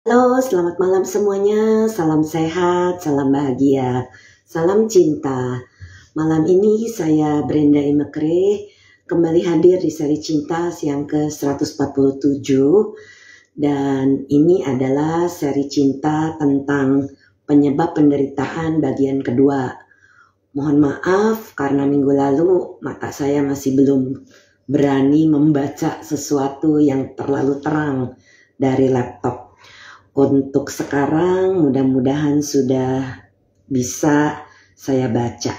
Halo, selamat malam semuanya. Salam sehat, salam bahagia, salam cinta. Malam ini saya Brenda Imekre kembali hadir di seri cinta yang ke-147 dan ini adalah seri cinta tentang penyebab penderitaan bagian kedua. Mohon maaf karena minggu lalu mata saya masih belum berani membaca sesuatu yang terlalu terang dari laptop. Untuk sekarang mudah-mudahan sudah bisa saya baca.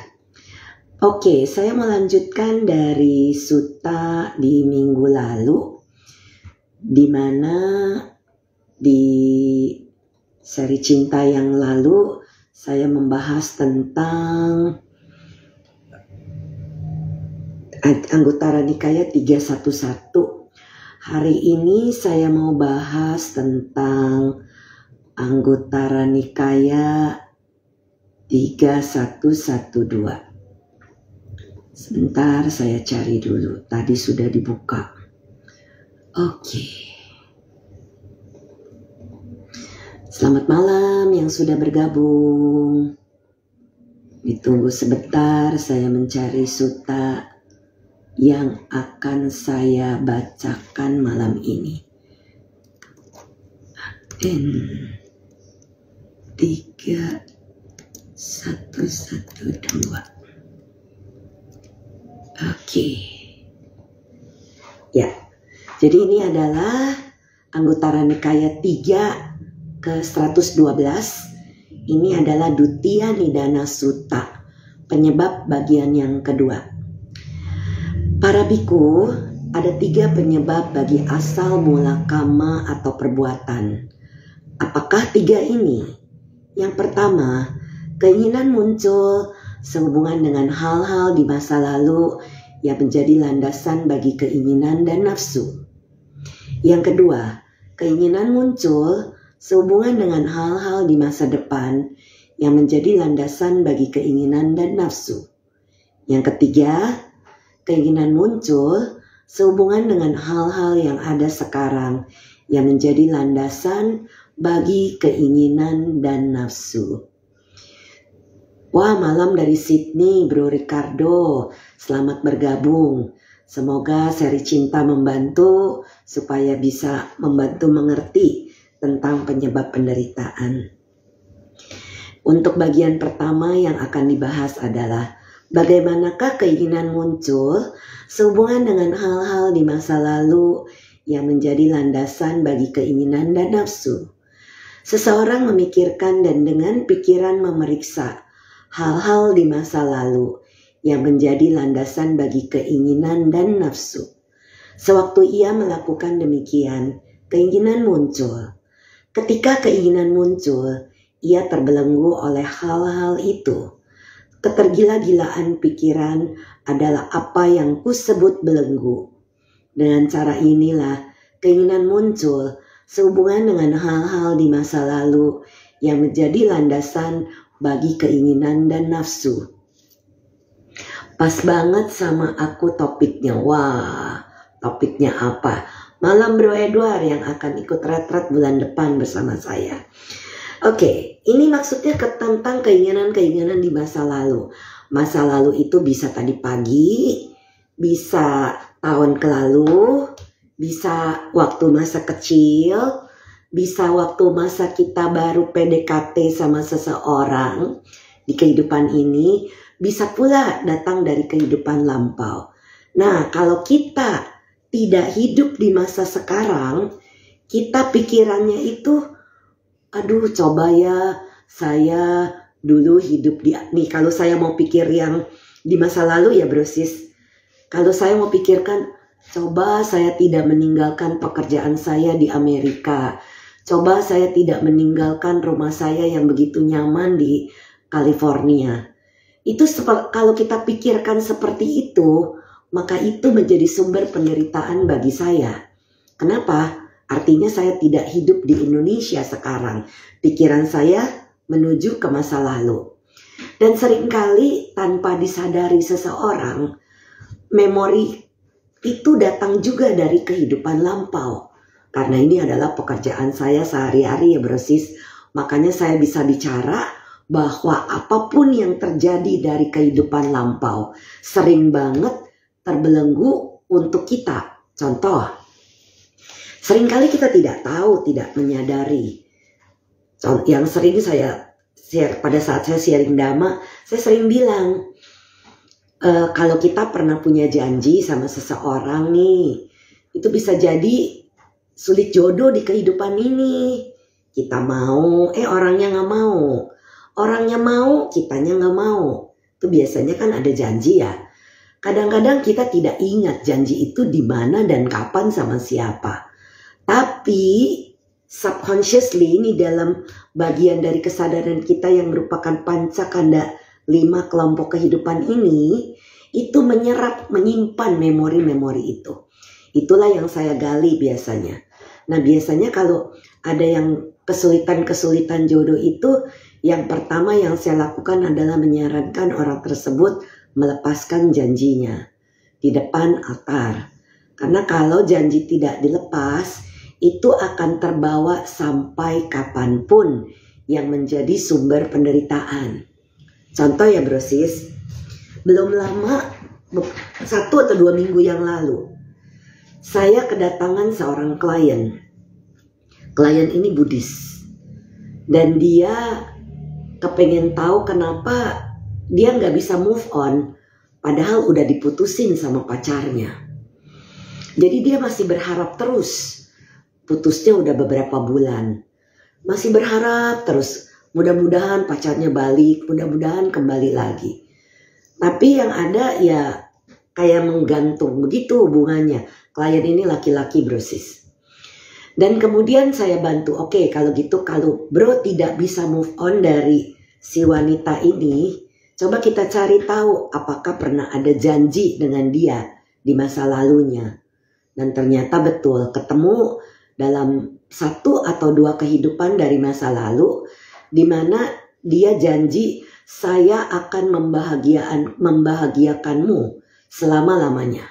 Oke, saya melanjutkan dari sutta di minggu lalu, di mana di seri cinta yang lalu saya membahas tentang Anguttara Nikaya 311. Hari ini saya mau bahas tentang Anguttara Nikaya 3112. Sebentar saya cari dulu, tadi sudah dibuka. Oke. Selamat malam yang sudah bergabung. Ditunggu sebentar, saya mencari sutta yang akan saya bacakan malam ini. N3112. Oke. Ya. Jadi ini adalah Anguttara Nikaya 3 ke-112. Ini adalah Duttiya Nidana Sutta, penyebab bagian yang kedua. Para biku, ada 3 penyebab bagi asal mula kama atau perbuatan. Apakah 3 ini? Yang pertama, keinginan muncul sehubungan dengan hal-hal di masa lalu yang menjadi landasan bagi keinginan dan nafsu. Yang kedua, keinginan muncul sehubungan dengan hal-hal di masa depan yang menjadi landasan bagi keinginan dan nafsu. Yang ketiga, keinginan muncul sehubungan dengan hal-hal yang ada sekarang yang menjadi landasan bagi keinginan dan nafsu. Wah, malam dari Sydney, Bro Ricardo. Selamat bergabung. Semoga seri cinta membantu supaya bisa membantu mengerti tentang penyebab penderitaan. Untuk bagian pertama yang akan dibahas adalah bagaimanakah keinginan muncul sehubungan dengan hal-hal di masa lalu yang menjadi landasan bagi keinginan dan nafsu. Seseorang memikirkan dan dengan pikiran memeriksa hal-hal di masa lalu yang menjadi landasan bagi keinginan dan nafsu. Sewaktu ia melakukan demikian, keinginan muncul. Ketika keinginan muncul, ia terbelenggu oleh hal-hal itu. Ketergila-gilaan pikiran adalah apa yang kusebut belenggu. Dengan cara inilah keinginan muncul sehubungan dengan hal-hal di masa lalu yang menjadi landasan bagi keinginan dan nafsu. Pas banget sama aku topiknya. Wah, topiknya apa? Malam Bro Edward yang akan ikut retret bulan depan bersama saya. Oke, ini maksudnya tentang keinginan-keinginan di masa lalu. Masa lalu itu bisa tadi pagi, bisa tahun ke lalu, bisa waktu masa kecil, bisa waktu masa kita baru PDKT sama seseorang di kehidupan ini, bisa pula datang dari kehidupan lampau. Nah, kalau kita tidak hidup di masa sekarang, kita pikirannya itu, aduh coba ya saya dulu hidup di nih, kalau saya mau pikir yang di masa lalu ya brosis, kalau saya mau pikirkan coba saya tidak meninggalkan pekerjaan saya di Amerika, coba saya tidak meninggalkan rumah saya yang begitu nyaman di California. Itu kalau kita pikirkan seperti itu, maka itu menjadi sumber penderitaan bagi saya. Kenapa? Artinya saya tidak hidup di Indonesia sekarang. Pikiran saya menuju ke masa lalu. Dan seringkali tanpa disadari seseorang, memori itu datang juga dari kehidupan lampau. Karena ini adalah pekerjaan saya sehari-hari ya brosis. Makanya saya bisa bicara bahwa apapun yang terjadi dari kehidupan lampau sering banget terbelenggu untuk kita. Contoh, seringkali kita tidak tahu, tidak menyadari. Yang sering saya share pada saat saya sharing Dhamma, saya sering bilang, kalau kita pernah punya janji sama seseorang nih, itu bisa jadi sulit jodoh di kehidupan ini. Kita mau, orangnya nggak mau. Orangnya mau, kitanya nggak mau. Itu biasanya kan ada janji ya. Kadang-kadang kita tidak ingat janji itu di mana dan kapan sama siapa. Tapi subconsciously ini dalam bagian dari kesadaran kita yang merupakan pancakanda 5 kelompok kehidupan ini, itu menyimpan memori-memori itu. Itulah yang saya gali biasanya. Nah biasanya kalau ada yang kesulitan-kesulitan jodoh itu, yang pertama yang saya lakukan adalah menyarankan orang tersebut melepaskan janjinya di depan altar. Karena kalau janji tidak dilepas, itu akan terbawa sampai kapanpun yang menjadi sumber penderitaan. Contoh ya brosis, belum lama, 1 atau 2 minggu yang lalu, saya kedatangan seorang klien. Klien ini Buddhis. Dan dia kepengen tahu kenapa dia nggak bisa move on, padahal udah diputusin sama pacarnya. Jadi dia masih berharap terus. Putusnya udah beberapa bulan. Masih berharap terus. Mudah-mudahan pacarnya balik, mudah-mudahan kembali lagi. Tapi yang ada ya kayak menggantung begitu hubungannya. Klien ini laki-laki brosis. Dan kemudian saya bantu, oke, kalau gitu kalau bro tidak bisa move on dari si wanita ini, coba kita cari tahu apakah pernah ada janji dengan dia di masa lalunya. Dan ternyata betul, ketemu dalam 1 atau 2 kehidupan dari masa lalu, di mana dia janji saya akan membahagiakanmu selama-lamanya.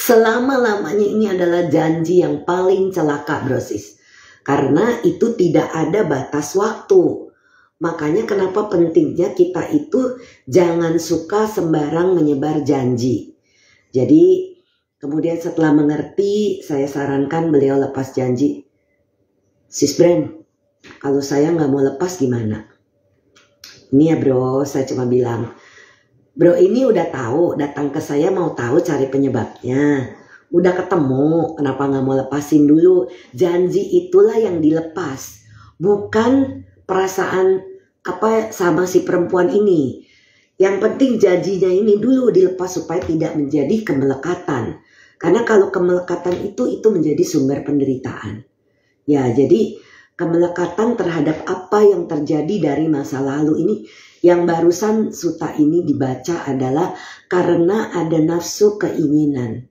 Selama-lamanya ini adalah janji yang paling celaka brosis. Karena itu tidak ada batas waktu. Makanya kenapa pentingnya kita itu jangan suka sembarang menyebar janji. Jadi kemudian setelah mengerti, saya sarankan beliau lepas janji. Sis Bren, kalau saya nggak mau lepas gimana? Ini ya bro, saya cuma bilang, bro ini udah tahu, datang ke saya mau tahu cari penyebabnya. Udah ketemu, kenapa nggak mau lepasin dulu? Janji itulah yang dilepas, bukan perasaan apa sama si perempuan ini. Yang penting janjinya ini dulu dilepas supaya tidak menjadi kemelekatan. Karena kalau kemelekatan itu menjadi sumber penderitaan. Ya, jadi kemelekatan terhadap apa yang terjadi dari masa lalu ini. Yang barusan suta ini dibaca adalah karena ada nafsu keinginan.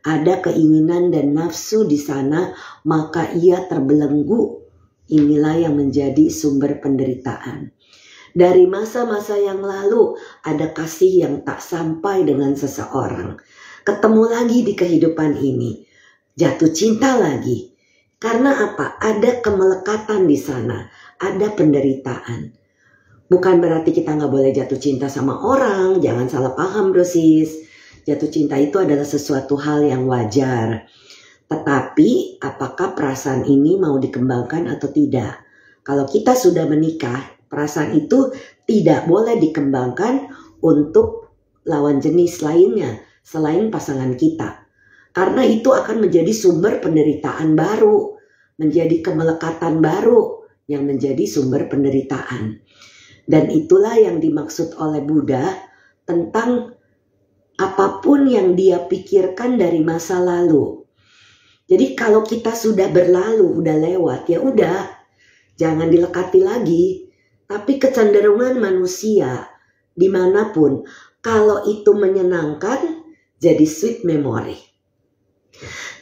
Ada keinginan dan nafsu di sana, maka ia terbelenggu. Inilah yang menjadi sumber penderitaan. Dari masa-masa yang lalu ada kasih yang tak sampai dengan seseorang. Ketemu lagi di kehidupan ini. Jatuh cinta lagi. Karena apa? Ada kemelekatan di sana. Ada penderitaan. Bukan berarti kita nggak boleh jatuh cinta sama orang. Jangan salah paham brosis. Jatuh cinta itu adalah sesuatu hal yang wajar. Tetapi apakah perasaan ini mau dikembangkan atau tidak? Kalau kita sudah menikah, perasaan itu tidak boleh dikembangkan untuk lawan jenis lainnya selain pasangan kita. Karena itu akan menjadi sumber penderitaan baru. Menjadi kemelekatan baru yang menjadi sumber penderitaan. Dan itulah yang dimaksud oleh Buddha tentang apapun yang dia pikirkan dari masa lalu. Jadi kalau kita sudah berlalu, udah lewat, ya udah, jangan dilekati lagi. Tapi kecenderungan manusia dimanapun, kalau itu menyenangkan, jadi sweet memory.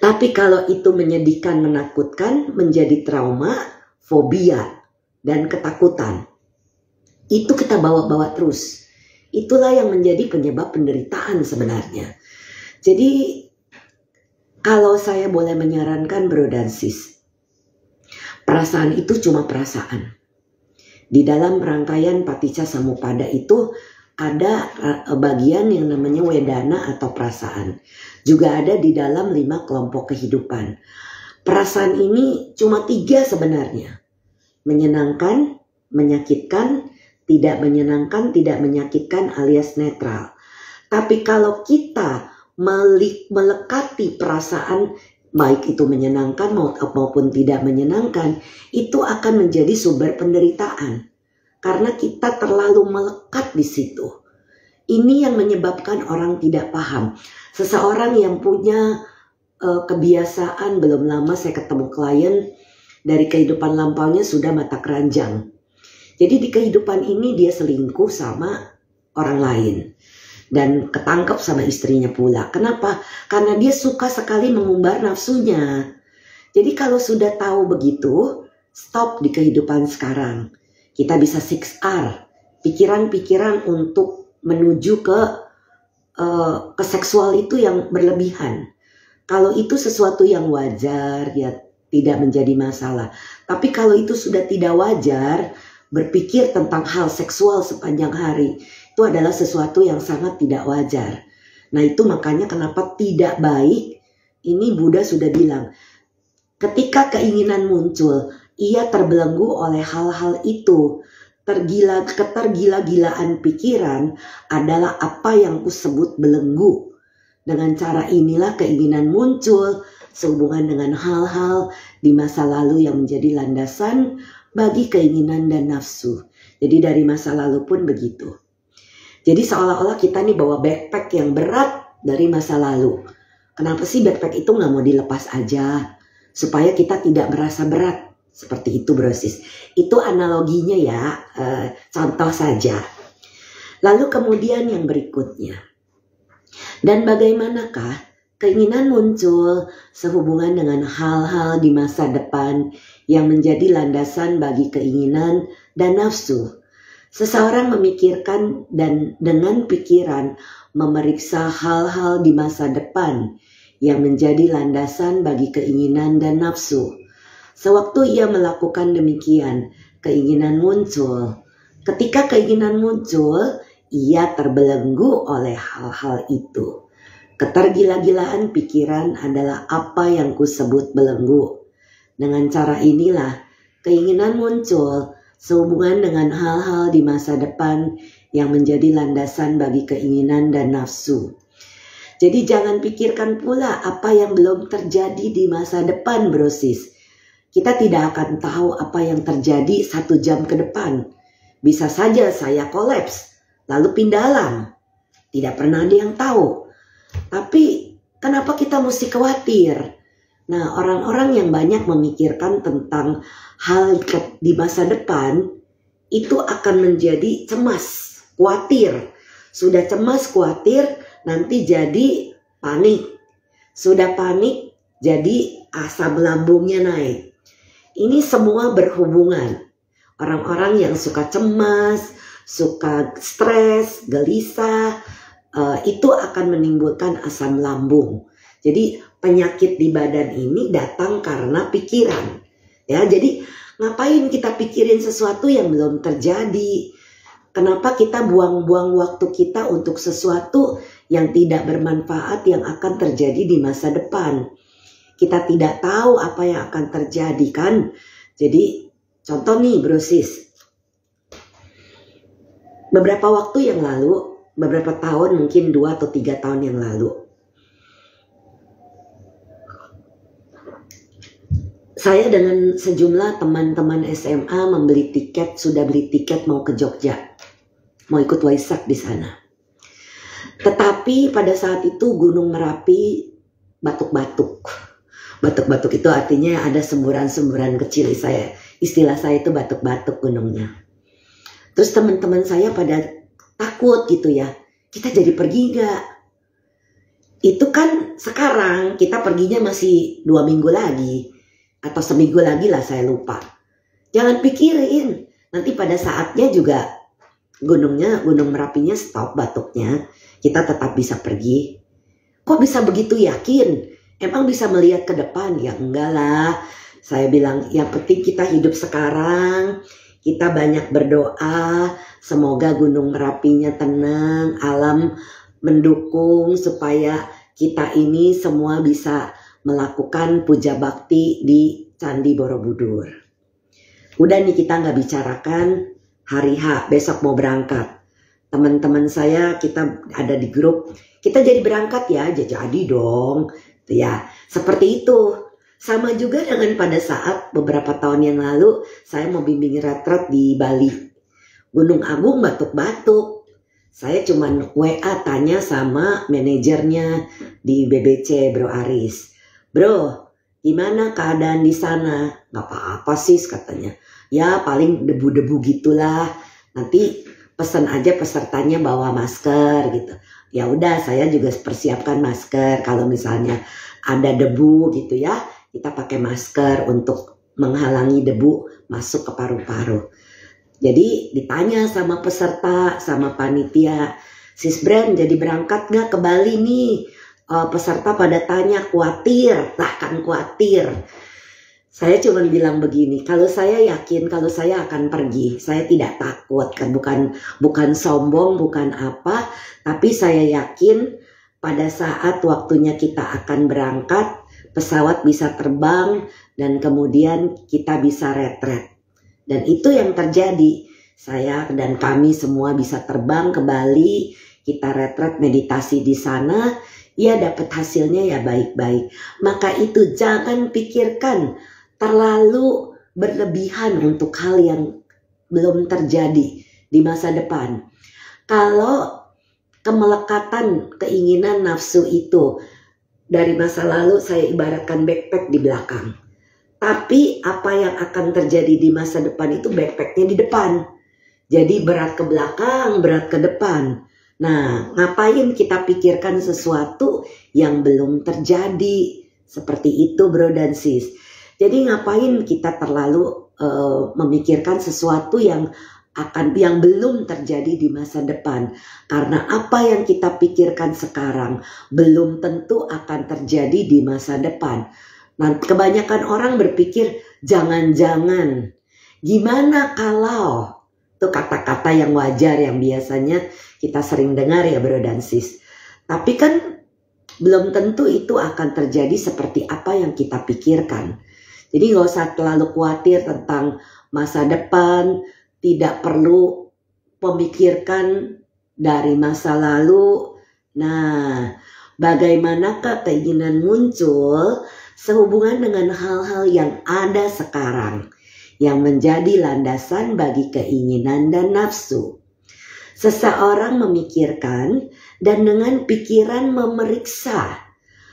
Tapi kalau itu menyedihkan, menakutkan, menjadi trauma, fobia, dan ketakutan. Itu kita bawa-bawa terus. Itulah yang menjadi penyebab penderitaan sebenarnya. Jadi Kalau saya boleh menyarankan bro dan sis, perasaan itu cuma perasaan. Di dalam rangkaian Paticca Samuppada itu ada bagian yang namanya Wedana atau perasaan. Juga ada di dalam 5 kelompok kehidupan. Perasaan ini cuma 3 sebenarnya. Menyenangkan, menyakitkan, tidak menyenangkan, tidak menyakitkan alias netral. Tapi kalau kita melekati perasaan baik itu menyenangkan maupun tidak menyenangkan, itu akan menjadi sumber penderitaan karena kita terlalu melekat di situ. Ini yang menyebabkan orang tidak paham. Seseorang yang punya kebiasaan, belum lama saya ketemu klien dari kehidupan lampaunya sudah mata keranjang. Jadi di kehidupan ini dia selingkuh sama orang lain. Dan ketangkep sama istrinya pula. Kenapa? Karena dia suka sekali mengumbar nafsunya. Jadi kalau sudah tahu begitu, stop di kehidupan sekarang. Kita bisa 6R. Pikiran-pikiran untuk menuju ke seksual itu yang berlebihan. Kalau itu sesuatu yang wajar, ya tidak menjadi masalah. Tapi kalau itu sudah tidak wajar, berpikir tentang hal seksual sepanjang hari, itu adalah sesuatu yang sangat tidak wajar. Nah itu makanya kenapa tidak baik, ini Buddha sudah bilang. Ketika keinginan muncul, ia terbelenggu oleh hal-hal itu. Ketergila-gilaan pikiran adalah apa yang kusebut belenggu. Dengan cara inilah keinginan muncul sehubungan dengan hal-hal di masa lalu yang menjadi landasan bagi keinginan dan nafsu. Jadi dari masa lalu pun begitu. Jadi seolah-olah kita nih bawa backpack yang berat dari masa lalu. Kenapa sih backpack itu nggak mau dilepas aja? Supaya kita tidak merasa berat. Seperti itu bro sis. Itu analoginya ya, contoh saja. Lalu kemudian yang berikutnya. Dan bagaimanakah keinginan muncul sehubungan dengan hal-hal di masa depan yang menjadi landasan bagi keinginan dan nafsu? Seseorang memikirkan dan dengan pikiran memeriksa hal-hal di masa depan yang menjadi landasan bagi keinginan dan nafsu. Sewaktu ia melakukan demikian, keinginan muncul. Ketika keinginan muncul, ia terbelenggu oleh hal-hal itu. Ketergila-gilaan pikiran adalah apa yang kusebut belenggu. Dengan cara inilah keinginan muncul sehubungan dengan hal-hal di masa depan yang menjadi landasan bagi keinginan dan nafsu. Jadi jangan pikirkan pula apa yang belum terjadi di masa depan bro sis. Kita tidak akan tahu apa yang terjadi 1 jam ke depan. Bisa saja saya kolaps lalu pindah alam. Tidak pernah ada yang tahu. Tapi kenapa kita mesti khawatir? Nah, orang-orang yang banyak memikirkan tentang hal di masa depan itu akan menjadi cemas, khawatir. Sudah cemas, khawatir, nanti jadi panik. Sudah panik, jadi asam lambungnya naik. Ini semua berhubungan. Orang-orang yang suka cemas, suka stres, gelisah, itu akan menimbulkan asam lambung. Jadi penyakit di badan ini datang karena pikiran. Ya, jadi ngapain kita pikirin sesuatu yang belum terjadi? Kenapa kita buang-buang waktu kita untuk sesuatu yang tidak bermanfaat yang akan terjadi di masa depan? Kita tidak tahu apa yang akan terjadi kan? Jadi contoh nih bro sis. Beberapa waktu yang lalu, beberapa tahun mungkin 2 atau 3 tahun yang lalu, saya dengan sejumlah teman-teman SMA sudah beli tiket mau ke Jogja, mau ikut Waisak di sana. Tetapi pada saat itu Gunung Merapi batuk-batuk. Batuk-batuk itu artinya ada semburan-semburan kecil. Istilah saya itu batuk-batuk gunungnya. Terus teman-teman saya pada takut gitu ya. Kita jadi pergi nggak? Itu kan sekarang kita perginya masih 2 minggu lagi. Atau seminggu lagi lah, saya lupa. Jangan pikirin. Nanti pada saatnya juga Gunung Merapinya stop batuknya. Kita tetap bisa pergi. Kok bisa begitu yakin? emang bisa melihat ke depan? Ya enggak lah. Saya bilang yang penting kita hidup sekarang, kita banyak berdoa, semoga Gunung Merapinya tenang, alam mendukung supaya kita ini semua bisa melakukan puja bakti di Candi Borobudur. Udah nih, kita nggak bicarakan hari H, besok mau berangkat. Teman-teman saya, kita ada di grup, kita jadi berangkat ya, jadi dong. Ya, seperti itu. Sama juga dengan pada saat beberapa tahun yang lalu saya mau bimbing retret di Bali. Gunung Agung batuk-batuk. Saya cuman WA tanya sama manajernya di BBC, Bro Aris. Bro, gimana keadaan di sana? Gak apa-apa sis katanya. Ya paling debu-debu gitulah. Nanti pesan aja pesertanya bawa masker gitu. Ya udah, saya juga persiapkan masker. Kalau misalnya ada debu gitu ya, kita pakai masker untuk menghalangi debu masuk ke paru-paru. Jadi ditanya sama peserta, sama panitia, Sis Brand jadi berangkat gak ke Bali nih? Peserta pada tanya, khawatir, kan khawatir. Saya cuma bilang begini, kalau saya yakin kalau saya akan pergi, saya tidak takut, kan bukan sombong, bukan apa, tapi saya yakin pada saat waktunya kita akan berangkat, pesawat bisa terbang dan kemudian kita bisa retret. Dan itu yang terjadi. Saya dan kami semua bisa terbang ke Bali, kita retret meditasi di sana, ya dapat hasilnya ya baik-baik. Maka itu jangan pikirkan terlalu berlebihan untuk hal yang belum terjadi di masa depan. Kalau kemelekatan, keinginan, nafsu itu dari masa lalu saya ibaratkan backpack di belakang. Tapi apa yang akan terjadi di masa depan itu backpacknya di depan. Jadi berat ke belakang, berat ke depan. Nah, ngapain kita pikirkan sesuatu yang belum terjadi? Seperti itu bro dan sis. Jadi ngapain kita terlalu memikirkan sesuatu yang belum terjadi di masa depan. Karena apa yang kita pikirkan sekarang belum tentu akan terjadi di masa depan. Nah, kebanyakan orang berpikir jangan-jangan, gimana kalau, itu kata-kata yang wajar yang biasanya kita sering dengar ya bro dan sis. Tapi kan belum tentu itu akan terjadi seperti apa yang kita pikirkan. Jadi gak usah terlalu khawatir tentang masa depan, tidak perlu memikirkan dari masa lalu. Nah, bagaimanakah keinginan muncul sehubungan dengan hal-hal yang ada sekarang yang menjadi landasan bagi keinginan dan nafsu. Seseorang memikirkan dan dengan pikiran memeriksa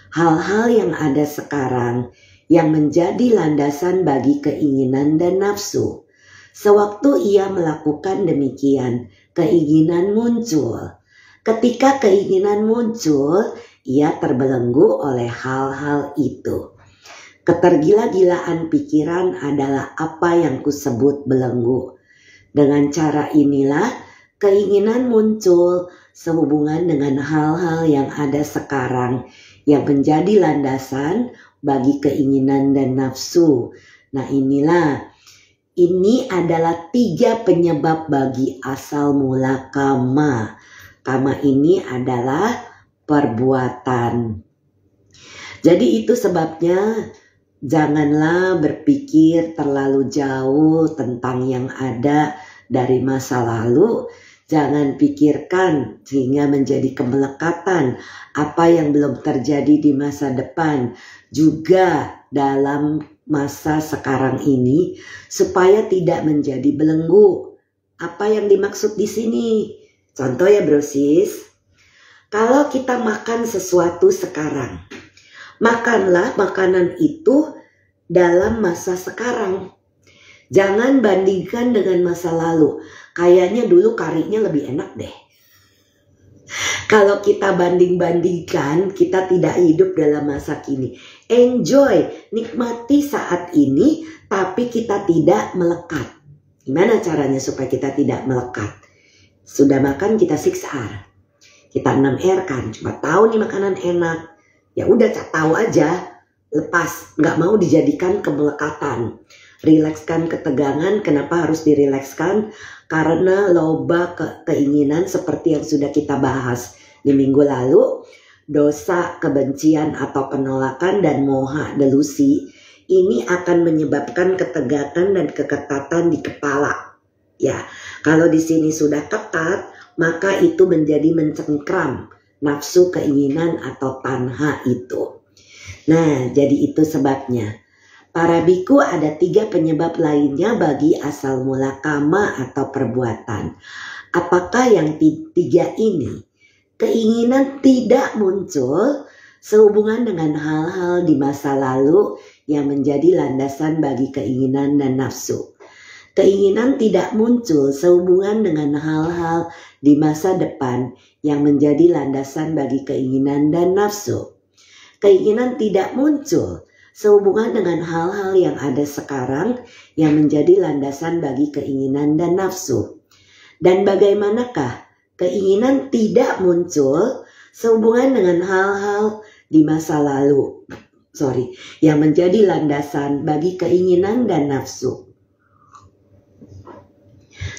hal-hal yang ada sekarang yang menjadi landasan bagi keinginan dan nafsu. Sewaktu ia melakukan demikian, keinginan muncul. Ketika keinginan muncul, ia terbelenggu oleh hal-hal itu. Ketergila-gilaan pikiran adalah apa yang kusebut belenggu. Dengan cara inilah keinginan muncul sehubungan dengan hal-hal yang ada sekarang yang menjadi landasan bagi keinginan dan nafsu. Nah ini adalah 3 penyebab bagi asal mula kama. Kama ini adalah perbuatan. Jadi itu sebabnya janganlah berpikir terlalu jauh tentang yang ada dari masa lalu. Jangan pikirkan sehingga menjadi kemelekatan apa yang belum terjadi di masa depan. Juga dalam masa sekarang ini supaya tidak menjadi belenggu. Apa yang dimaksud di sini? Contoh ya bro sis. Kalau kita makan sesuatu sekarang, makanlah makanan itu dalam masa sekarang. Jangan bandingkan dengan masa lalu. Kayaknya dulu karinya lebih enak deh. Kalau kita banding-bandingkan, kita tidak hidup dalam masa kini. Enjoy, nikmati saat ini, tapi kita tidak melekat. Gimana caranya supaya kita tidak melekat? Sudah makan kita 6R. Kita 6R kan, cuma tahu nih makanan enak. Ya udah tahu aja, lepas, nggak mau dijadikan kemelekatan. Rilekskan ketegangan. Kenapa harus dirilekskan? Karena loba keinginan seperti yang sudah kita bahas di minggu lalu. Dosa, kebencian atau penolakan, dan moha, delusi, ini akan menyebabkan ketegangan dan keketatan di kepala. Ya, kalau di sini sudah ketat, maka itu menjadi mencengkram nafsu, keinginan atau tanha itu. Nah, jadi itu sebabnya. Para biku, ada 3 penyebab lainnya bagi asal mula kama atau perbuatan. Apakah yang 3 ini? Keinginan tidak muncul sehubungan dengan hal-hal di masa lalu yang menjadi landasan bagi keinginan dan nafsu. Keinginan tidak muncul sehubungan dengan hal-hal di masa depan yang menjadi landasan bagi keinginan dan nafsu. Keinginan tidak muncul sehubungan dengan hal-hal yang ada sekarang yang menjadi landasan bagi keinginan dan nafsu. Dan bagaimanakah keinginan tidak muncul sehubungan dengan hal-hal di masa lalu yang menjadi landasan bagi keinginan dan nafsu?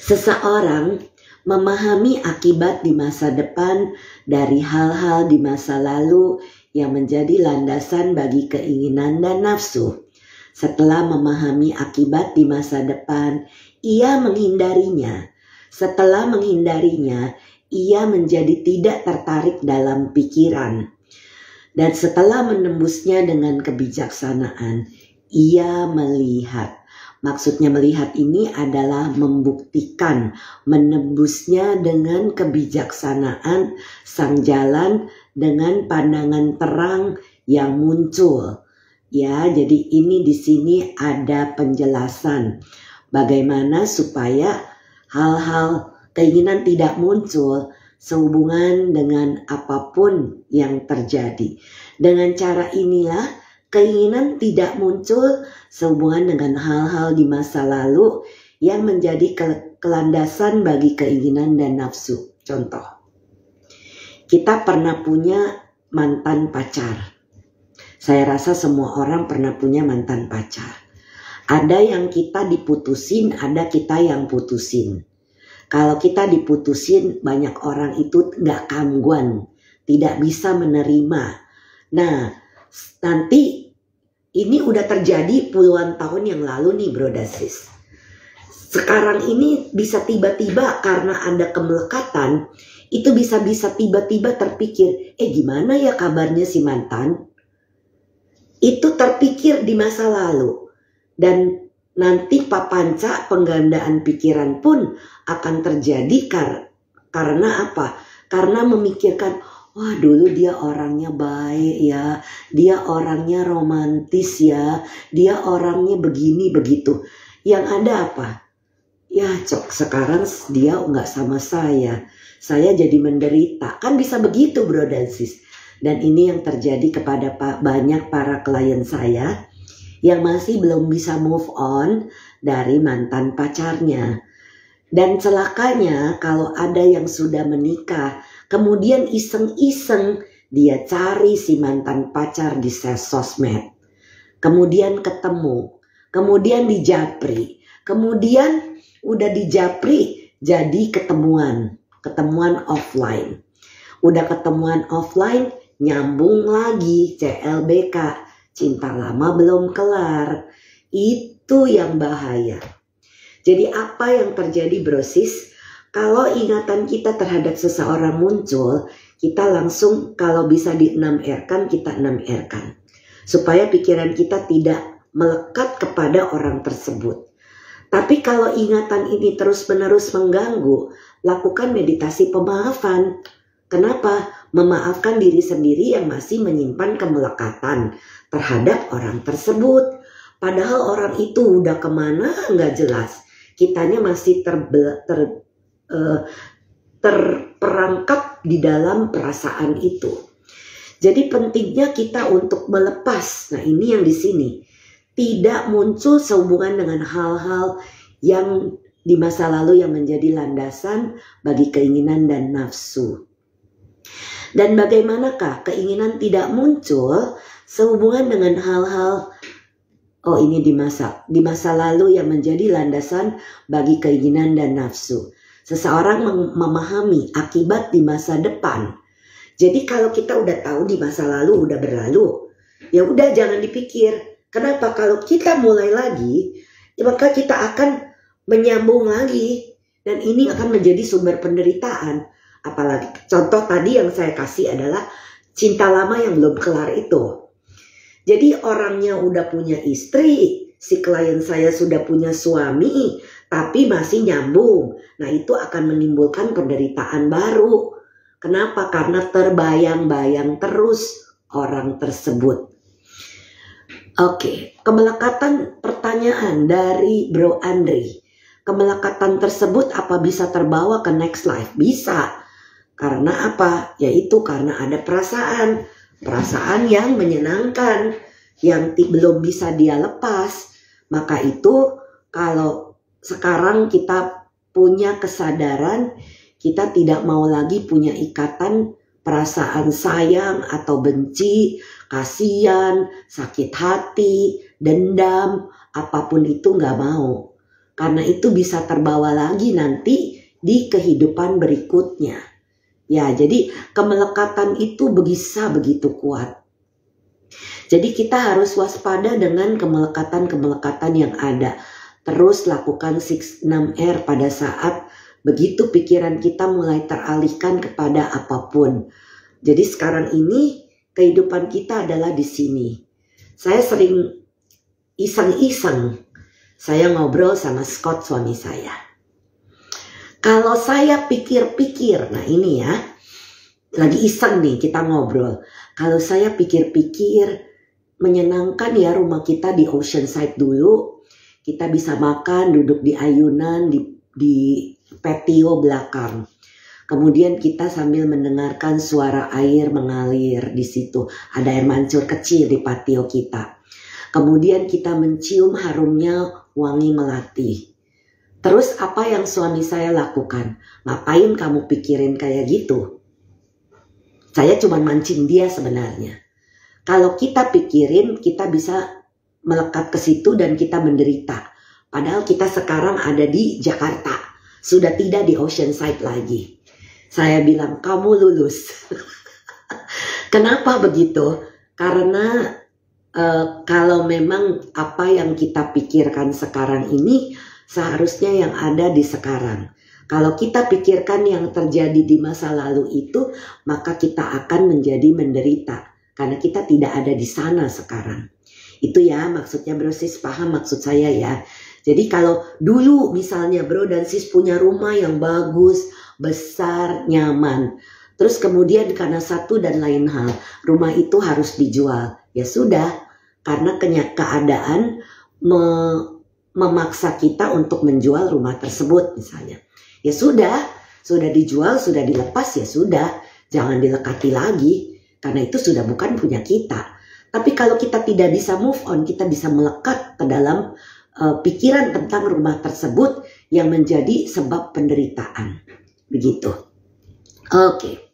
Seseorang memahami akibat di masa depan dari hal-hal di masa lalu yang menjadi landasan bagi keinginan dan nafsu. Setelah memahami akibat di masa depan, ia menghindarinya. Setelah menghindarinya, ia menjadi tidak tertarik dalam pikiran. Dan setelah menembusnya dengan kebijaksanaan, ia melihat. Maksudnya melihat ini adalah membuktikan, menembusnya dengan kebijaksanaan sang jalan dengan pandangan terang yang muncul. Ya, jadi ini di sini ada penjelasan bagaimana supaya hal-hal keinginan tidak muncul sehubungan dengan apapun yang terjadi. Dengan cara inilah keinginan tidak muncul sehubungan dengan hal-hal di masa lalu yang menjadi kelandasan bagi keinginan dan nafsu. Contoh, kita pernah punya mantan pacar. Saya rasa semua orang pernah punya mantan pacar. Ada yang kita diputusin, ada kita yang putusin. Kalau kita diputusin, banyak orang itu nggak kamguan, tidak bisa menerima. Nah, nanti ini udah terjadi puluhan tahun yang lalu nih bro dan sis. Sekarang ini bisa tiba-tiba karena ada kemelekatan, itu bisa tiba-tiba terpikir, gimana ya kabarnya si mantan? Itu terpikir di masa lalu. Dan nanti papanca penggandaan pikiran pun akan terjadi karena apa? Karena memikirkan, wah dulu dia orangnya baik ya, dia orangnya romantis ya, dia orangnya begini begitu. Yang ada apa? Ya sekarang dia nggak sama saya jadi menderita. Kan bisa begitu bro dan sis. Dan ini yang terjadi kepada banyak para klien saya yang masih belum bisa move on dari mantan pacarnya. Dan celakanya kalau ada yang sudah menikah, kemudian iseng-iseng dia cari si mantan pacar di sosmed. Kemudian ketemu, kemudian dijapri, kemudian udah dijapri jadi ketemuan offline. Udah ketemuan offline, nyambung lagi CLBK, cinta lama belum kelar. Itu yang bahaya. Jadi apa yang terjadi bro sis? Kalau ingatan kita terhadap seseorang muncul, kita langsung kalau bisa di 6R-kan, kita 6R-kan. Supaya pikiran kita tidak melekat kepada orang tersebut. Tapi kalau ingatan ini terus-menerus mengganggu, lakukan meditasi pemaafan. Kenapa? Memaafkan diri sendiri yang masih menyimpan kemelekatan terhadap orang tersebut. Padahal orang itu udah kemana nggak jelas. Kitanya masih terperangkap di dalam perasaan itu. Jadi pentingnya kita untuk melepas. Nah ini yang di sini. Tidak muncul sehubungan dengan hal-hal yang di masa lalu yang menjadi landasan bagi keinginan dan nafsu. Dan bagaimanakah keinginan tidak muncul sehubungan dengan hal-hal ini di masa lalu yang menjadi landasan bagi keinginan dan nafsu. Seseorang memahami akibat di masa depan. Jadi kalau kita udah tahu di masa lalu udah berlalu, ya udah jangan dipikir. Kenapa? Kalau kita mulai lagi, ya maka kita akan menyambung lagi. Dan ini akan menjadi sumber penderitaan. Apalagi contoh tadi yang saya kasih adalah cinta lama yang belum kelar itu. Jadi orangnya udah punya istri, si klien saya sudah punya suami, tapi masih nyambung. Nah itu akan menimbulkan penderitaan baru. Kenapa? Karena terbayang-bayang terus orang tersebut. Oke, kemelekatan pertanyaan dari Bro Andri. Kemelekatan tersebut apa bisa terbawa ke next life? Bisa. Karena apa? Yaitu karena ada perasaan. Perasaan yang menyenangkan. Yang belum bisa dia lepas. Maka itu kalau sekarang kita punya kesadaran. Kita tidak mau lagi punya ikatan perasaan sayang atau benci. Kasihan, sakit hati, dendam. Apapun itu nggak mau. Karena itu bisa terbawa lagi nanti di kehidupan berikutnya. Ya, jadi kemelekatan itu bisa begitu kuat. Jadi kita harus waspada dengan kemelekatan-kemelekatan yang ada. Terus lakukan 6R pada saat begitu pikiran kita mulai teralihkan kepada apapun. Jadi sekarang ini kehidupan kita adalah di sini. Saya sering iseng-iseng. Saya ngobrol sama Scott suami saya. Kalau saya pikir-pikir, nah ini ya, lagi iseng nih kita ngobrol. Kalau saya pikir-pikir, menyenangkan ya rumah kita di Oceanside dulu. Kita bisa makan, duduk di ayunan, di patio belakang. Kemudian kita sambil mendengarkan suara air mengalir di situ. Ada air mancur kecil di patio kita. Kemudian kita mencium harumnya wangi melati. Terus apa yang suami saya lakukan? Ngapain kamu pikirin kayak gitu? Saya cuma mancing dia sebenarnya. Kalau kita pikirin, kita bisa melekat ke situ dan kita menderita. Padahal kita sekarang ada di Jakarta. Sudah tidak di Oceanside lagi. Saya bilang, kamu lulus. Kenapa begitu? Karena kalau memang apa yang kita pikirkan sekarang ini seharusnya yang ada di sekarang. Kalau kita pikirkan yang terjadi di masa lalu itu, maka kita akan menjadi menderita. Karena kita tidak ada di sana sekarang. Itu ya maksudnya bro sis, paham maksud saya ya. Jadi kalau dulu misalnya bro dan sis punya rumah yang bagus, besar, nyaman. Terus kemudian karena satu dan lain hal, rumah itu harus dijual. Ya sudah, karena keadaan memaksa kita untuk menjual rumah tersebut misalnya. Ya sudah dijual, sudah dilepas ya sudah. Jangan dilekati lagi, karena itu sudah bukan punya kita. Tapi kalau kita tidak bisa move on, kita bisa melekat ke dalam pikiran tentang rumah tersebut yang menjadi sebab penderitaan. Begitu. Oke.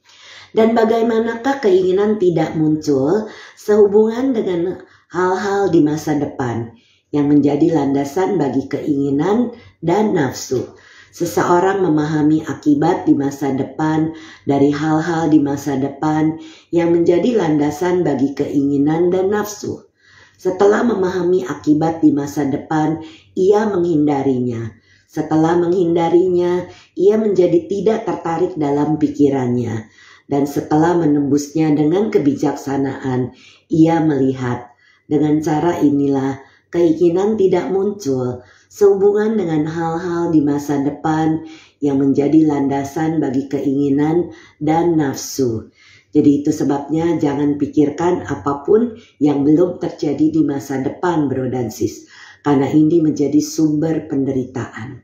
Dan bagaimanakah keinginan tidak muncul sehubungan dengan hal-hal di masa depan yang menjadi landasan bagi keinginan dan nafsu. Seseorang memahami akibat di masa depan dari hal-hal di masa depan yang menjadi landasan bagi keinginan dan nafsu. Setelah memahami akibat di masa depan, ia menghindarinya. Setelah menghindarinya, ia menjadi tidak tertarik dalam pikirannya. Dan setelah menembusnya dengan kebijaksanaan, ia melihat. Dengan cara inilah, keinginan tidak muncul sehubungan dengan hal-hal di masa depan yang menjadi landasan bagi keinginan dan nafsu. Jadi itu sebabnya jangan pikirkan apapun yang belum terjadi di masa depan bro dan sis. Karena ini menjadi sumber penderitaan.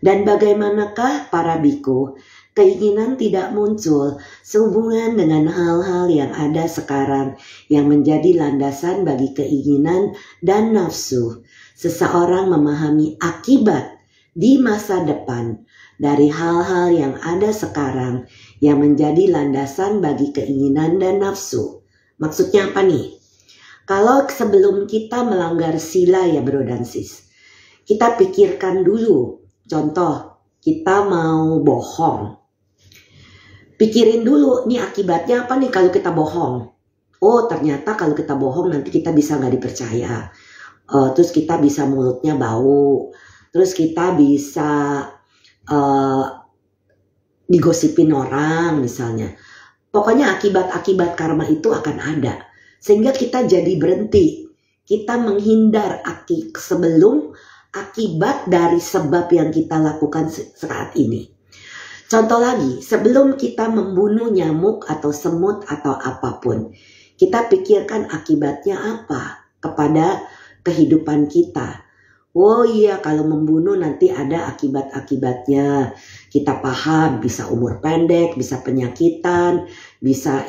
Dan bagaimanakah para biku? Keinginan tidak muncul sehubungan dengan hal-hal yang ada sekarang yang menjadi landasan bagi keinginan dan nafsu. Seseorang memahami akibat di masa depan dari hal-hal yang ada sekarang yang menjadi landasan bagi keinginan dan nafsu. Maksudnya apa nih? Kalau sebelum kita melanggar sila ya bro dan sis, kita pikirkan dulu. Contoh, kita mau bohong. Pikirin dulu, nih akibatnya apa nih kalau kita bohong? Oh ternyata kalau kita bohong nanti kita bisa nggak dipercaya. Terus kita bisa mulutnya bau. Terus kita bisa digosipin orang misalnya. Pokoknya akibat-akibat karma itu akan ada. Sehingga kita jadi berhenti. Kita menghindar sebelum akibat dari sebab yang kita lakukan saat ini. Contoh lagi, sebelum kita membunuh nyamuk atau semut atau apapun, kita pikirkan akibatnya apa kepada kehidupan kita. Oh iya, kalau membunuh nanti ada akibat-akibatnya. Kita paham, bisa umur pendek, bisa penyakitan, bisa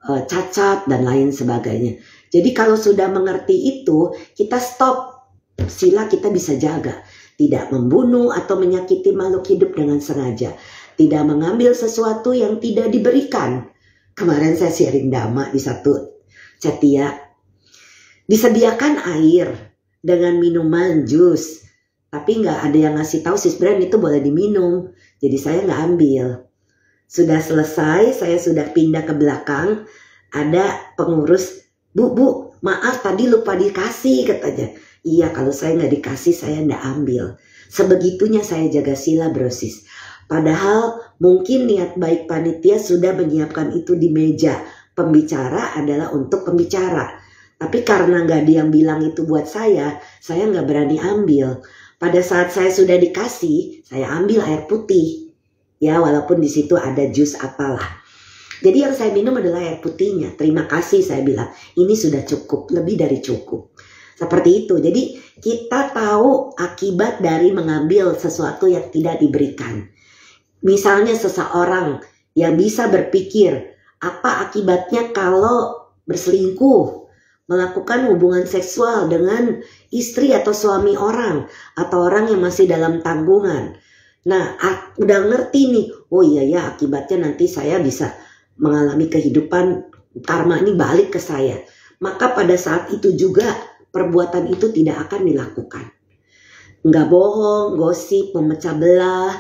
cacat dan lain sebagainya. Jadi kalau sudah mengerti itu, kita stop. Sila kita bisa jaga. Tidak membunuh atau menyakiti makhluk hidup dengan sengaja. Tidak mengambil sesuatu yang tidak diberikan. Kemarin saya sharing dhamma di satu cetia. Disediakan air dengan minuman jus, tapi nggak ada yang ngasih tahu sis brand itu boleh diminum, jadi saya nggak ambil. Sudah selesai, saya sudah pindah ke belakang, ada pengurus, bu maaf tadi lupa dikasih katanya. Iya kalau saya nggak dikasih saya nggak ambil. Sebegitunya saya jaga sila bro sis. Padahal mungkin niat baik panitia sudah menyiapkan itu di meja. Pembicara adalah untuk pembicara. Tapi karena nggak ada yang bilang itu buat saya nggak berani ambil. Pada saat saya sudah dikasih, saya ambil air putih. Ya, walaupun di situ ada jus apalah. Jadi yang saya minum adalah air putihnya. Terima kasih saya bilang. Ini sudah cukup, lebih dari cukup. Seperti itu. Jadi kita tahu akibat dari mengambil sesuatu yang tidak diberikan. Misalnya seseorang yang bisa berpikir, apa akibatnya kalau berselingkuh? Melakukan hubungan seksual dengan istri atau suami orang atau orang yang masih dalam tanggungan. Nah, udah ngerti nih, oh iya ya akibatnya nanti saya bisa mengalami kehidupan karma ini balik ke saya. Maka pada saat itu juga perbuatan itu tidak akan dilakukan. Nggak bohong, gosip, memecah belah,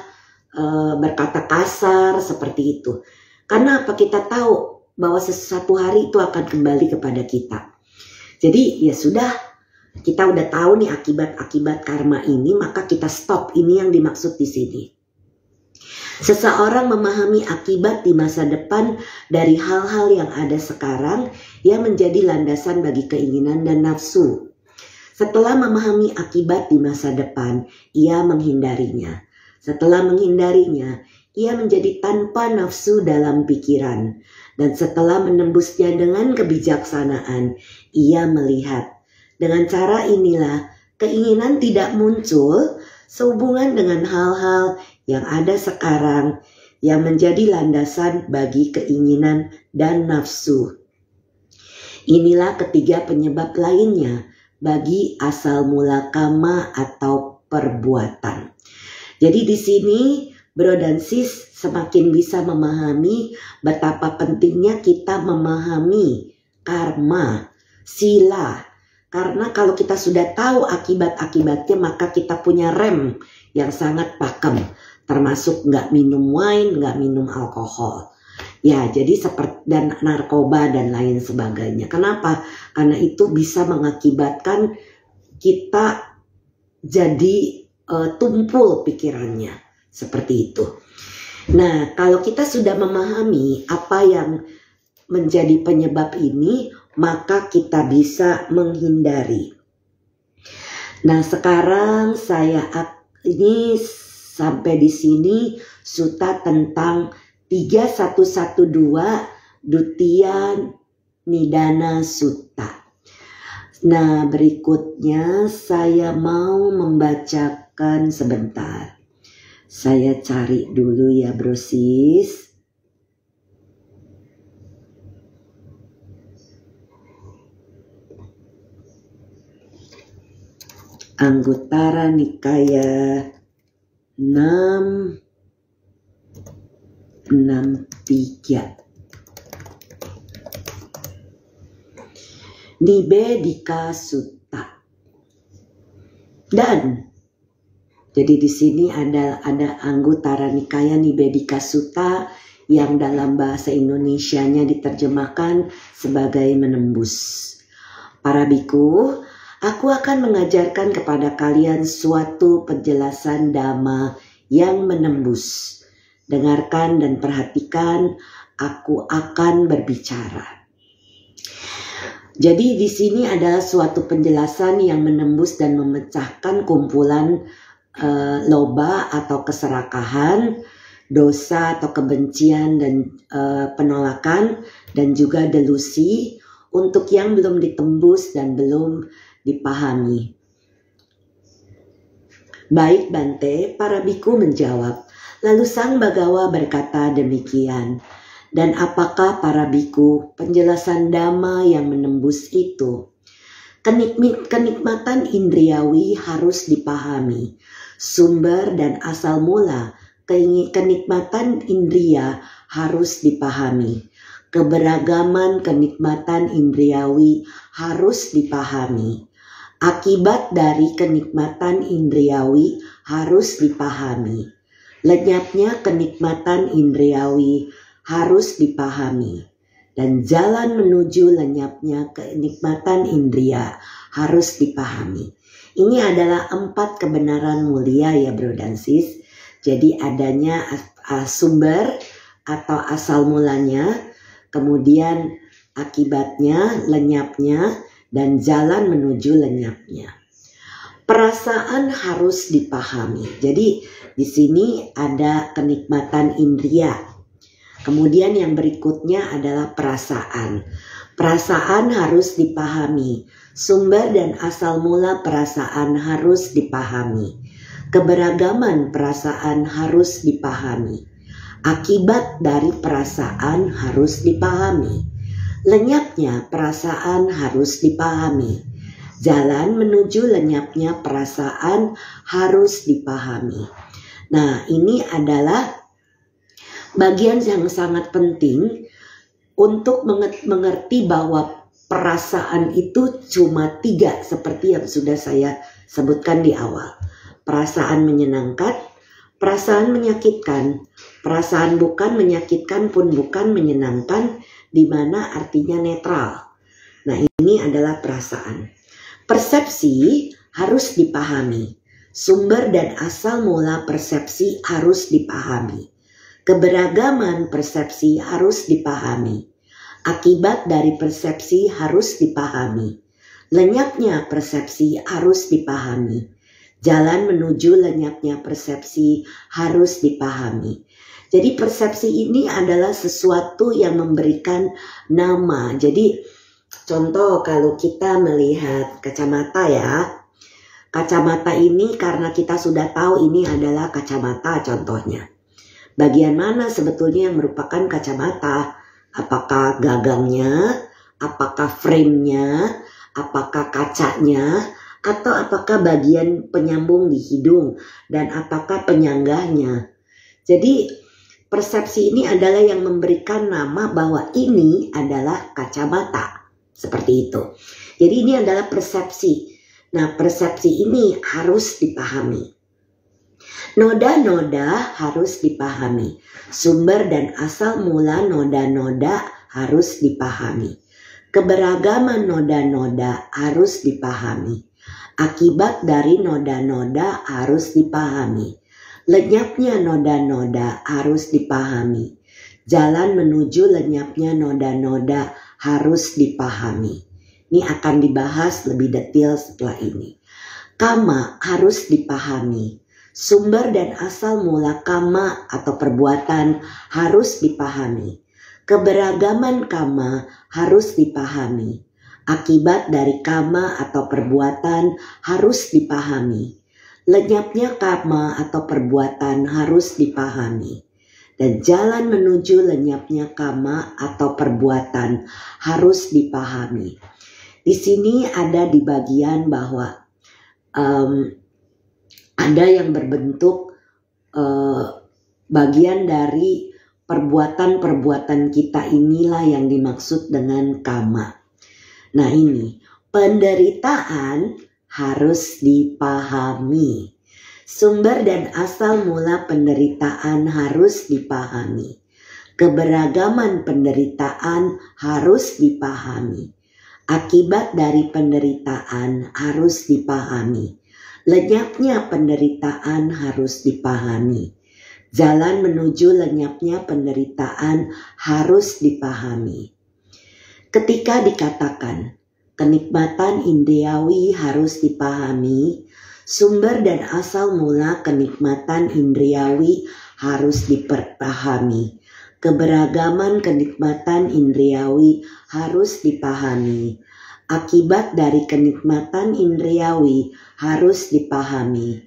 berkata kasar seperti itu. Karena apa? Kita tahu bahwa sesuatu hari itu akan kembali kepada kita. Jadi ya sudah, kita udah tahu nih akibat-akibat karma ini, maka kita stop. Ini yang dimaksud di sini. Seseorang memahami akibat di masa depan dari hal-hal yang ada sekarang yang menjadi landasan bagi keinginan dan nafsu. Setelah memahami akibat di masa depan, ia menghindarinya. Setelah menghindarinya, ia menjadi tanpa nafsu dalam pikiran. Dan setelah menembusnya dengan kebijaksanaan, ia melihat. Dengan cara inilah, keinginan tidak muncul sehubungan dengan hal-hal yang ada sekarang yang menjadi landasan bagi keinginan dan nafsu. Inilah ketiga penyebab lainnya bagi asal mula kama atau perbuatan. Jadi di sini bro dan sis semakin bisa memahami betapa pentingnya kita memahami karma, sila. Karena kalau kita sudah tahu akibat-akibatnya maka kita punya rem yang sangat pakem. Termasuk nggak minum wine, nggak minum alkohol. Ya jadi seperti dan narkoba dan lain sebagainya. Kenapa? Karena itu bisa mengakibatkan kita jadi tumpul pikirannya. Seperti itu. Nah, kalau kita sudah memahami apa yang menjadi penyebab ini, maka kita bisa menghindari. Nah, sekarang ini sampai di sini sutta tentang 3112 Duttiya Nidana Sutta. Nah, berikutnya saya mau membacakan sebentar. Saya cari dulu ya bro sis. Anguttara Nikaya 6 Nibedika Sutta. Dan jadi di sini ada Anguttara Nikaya Nibedika Sutta yang dalam bahasa Indonesianya diterjemahkan sebagai menembus. Para biku, aku akan mengajarkan kepada kalian suatu penjelasan Dhamma yang menembus. Dengarkan dan perhatikan, aku akan berbicara. Jadi di sini adalah suatu penjelasan yang menembus dan memecahkan kumpulan loba atau keserakahan, dosa atau kebencian dan penolakan, dan juga delusi untuk yang belum ditembus dan belum dipahami. Baik Bante, para biku menjawab. Lalu Sang Bagawa berkata demikian. Dan apakah para biku penjelasan Dhamma yang menembus itu? Kenikmatan indriawi harus dipahami. Sumber dan asal mula kenikmatan indria harus dipahami. Keberagaman kenikmatan indriawi harus dipahami. Akibat dari kenikmatan indriawi harus dipahami. Lenyapnya kenikmatan indriawi harus dipahami, dan jalan menuju lenyapnya kenikmatan indria harus dipahami. Ini adalah 4 kebenaran mulia ya bro dan sis. Jadi adanya sumber atau asal mulanya, kemudian akibatnya, lenyapnya, dan jalan menuju lenyapnya. Perasaan harus dipahami. Jadi di sini ada kenikmatan indria. Kemudian yang berikutnya adalah perasaan. Perasaan harus dipahami. Sumber dan asal mula perasaan harus dipahami. Keberagaman perasaan harus dipahami. Akibat dari perasaan harus dipahami. Lenyapnya perasaan harus dipahami. Jalan menuju lenyapnya perasaan harus dipahami. Nah, ini adalah bagian yang sangat penting untuk mengerti bahwa perasaan itu cuma 3 seperti yang sudah saya sebutkan di awal. Perasaan menyenangkan, perasaan menyakitkan, perasaan bukan menyakitkan pun bukan menyenangkan, di mana artinya netral. Nah, ini adalah perasaan. Persepsi harus dipahami. Sumber dan asal mula persepsi harus dipahami. Keberagaman persepsi harus dipahami. Akibat dari persepsi harus dipahami. Lenyapnya persepsi harus dipahami. Jalan menuju lenyapnya persepsi harus dipahami. Jadi persepsi ini adalah sesuatu yang memberikan nama. Jadi contoh kalau kita melihat kacamata ya. Kacamata ini karena kita sudah tahu ini adalah kacamata contohnya. Bagian mana sebetulnya yang merupakan kacamata? Apakah gagangnya? Apakah frame-nya? Apakah kacanya? Atau apakah bagian penyambung di hidung? Dan apakah penyanggahnya? Jadi persepsi ini adalah yang memberikan nama bahwa ini adalah kacamata. Seperti itu. Jadi ini adalah persepsi. Nah, persepsi ini harus dipahami. Noda-noda harus dipahami. Sumber dan asal mula noda-noda harus dipahami. Keberagaman noda-noda harus dipahami. Akibat dari noda-noda harus dipahami. Lenyapnya noda-noda harus dipahami. Jalan menuju lenyapnya noda-noda harus dipahami. Ini akan dibahas lebih detail setelah ini. Kama harus dipahami. Sumber dan asal mula kama atau perbuatan harus dipahami. Keberagaman kama harus dipahami. Akibat dari kama atau perbuatan harus dipahami. Lenyapnya kama atau perbuatan harus dipahami. Dan jalan menuju lenyapnya kama atau perbuatan harus dipahami. Di sini ada di bagian bahwa ada yang berbentuk bagian dari perbuatan-perbuatan kita inilah yang dimaksud dengan kama. Nah ini, penderitaan harus dipahami. Sumber dan asal mula penderitaan harus dipahami. Keberagaman penderitaan harus dipahami. Akibat dari penderitaan harus dipahami. Lenyapnya penderitaan harus dipahami. Jalan menuju lenyapnya penderitaan harus dipahami. Ketika dikatakan kenikmatan indriawi harus dipahami, sumber dan asal mula kenikmatan indriawi harus dipahami. Keberagaman kenikmatan indriawi harus dipahami. Akibat dari kenikmatan indriawi harus dipahami.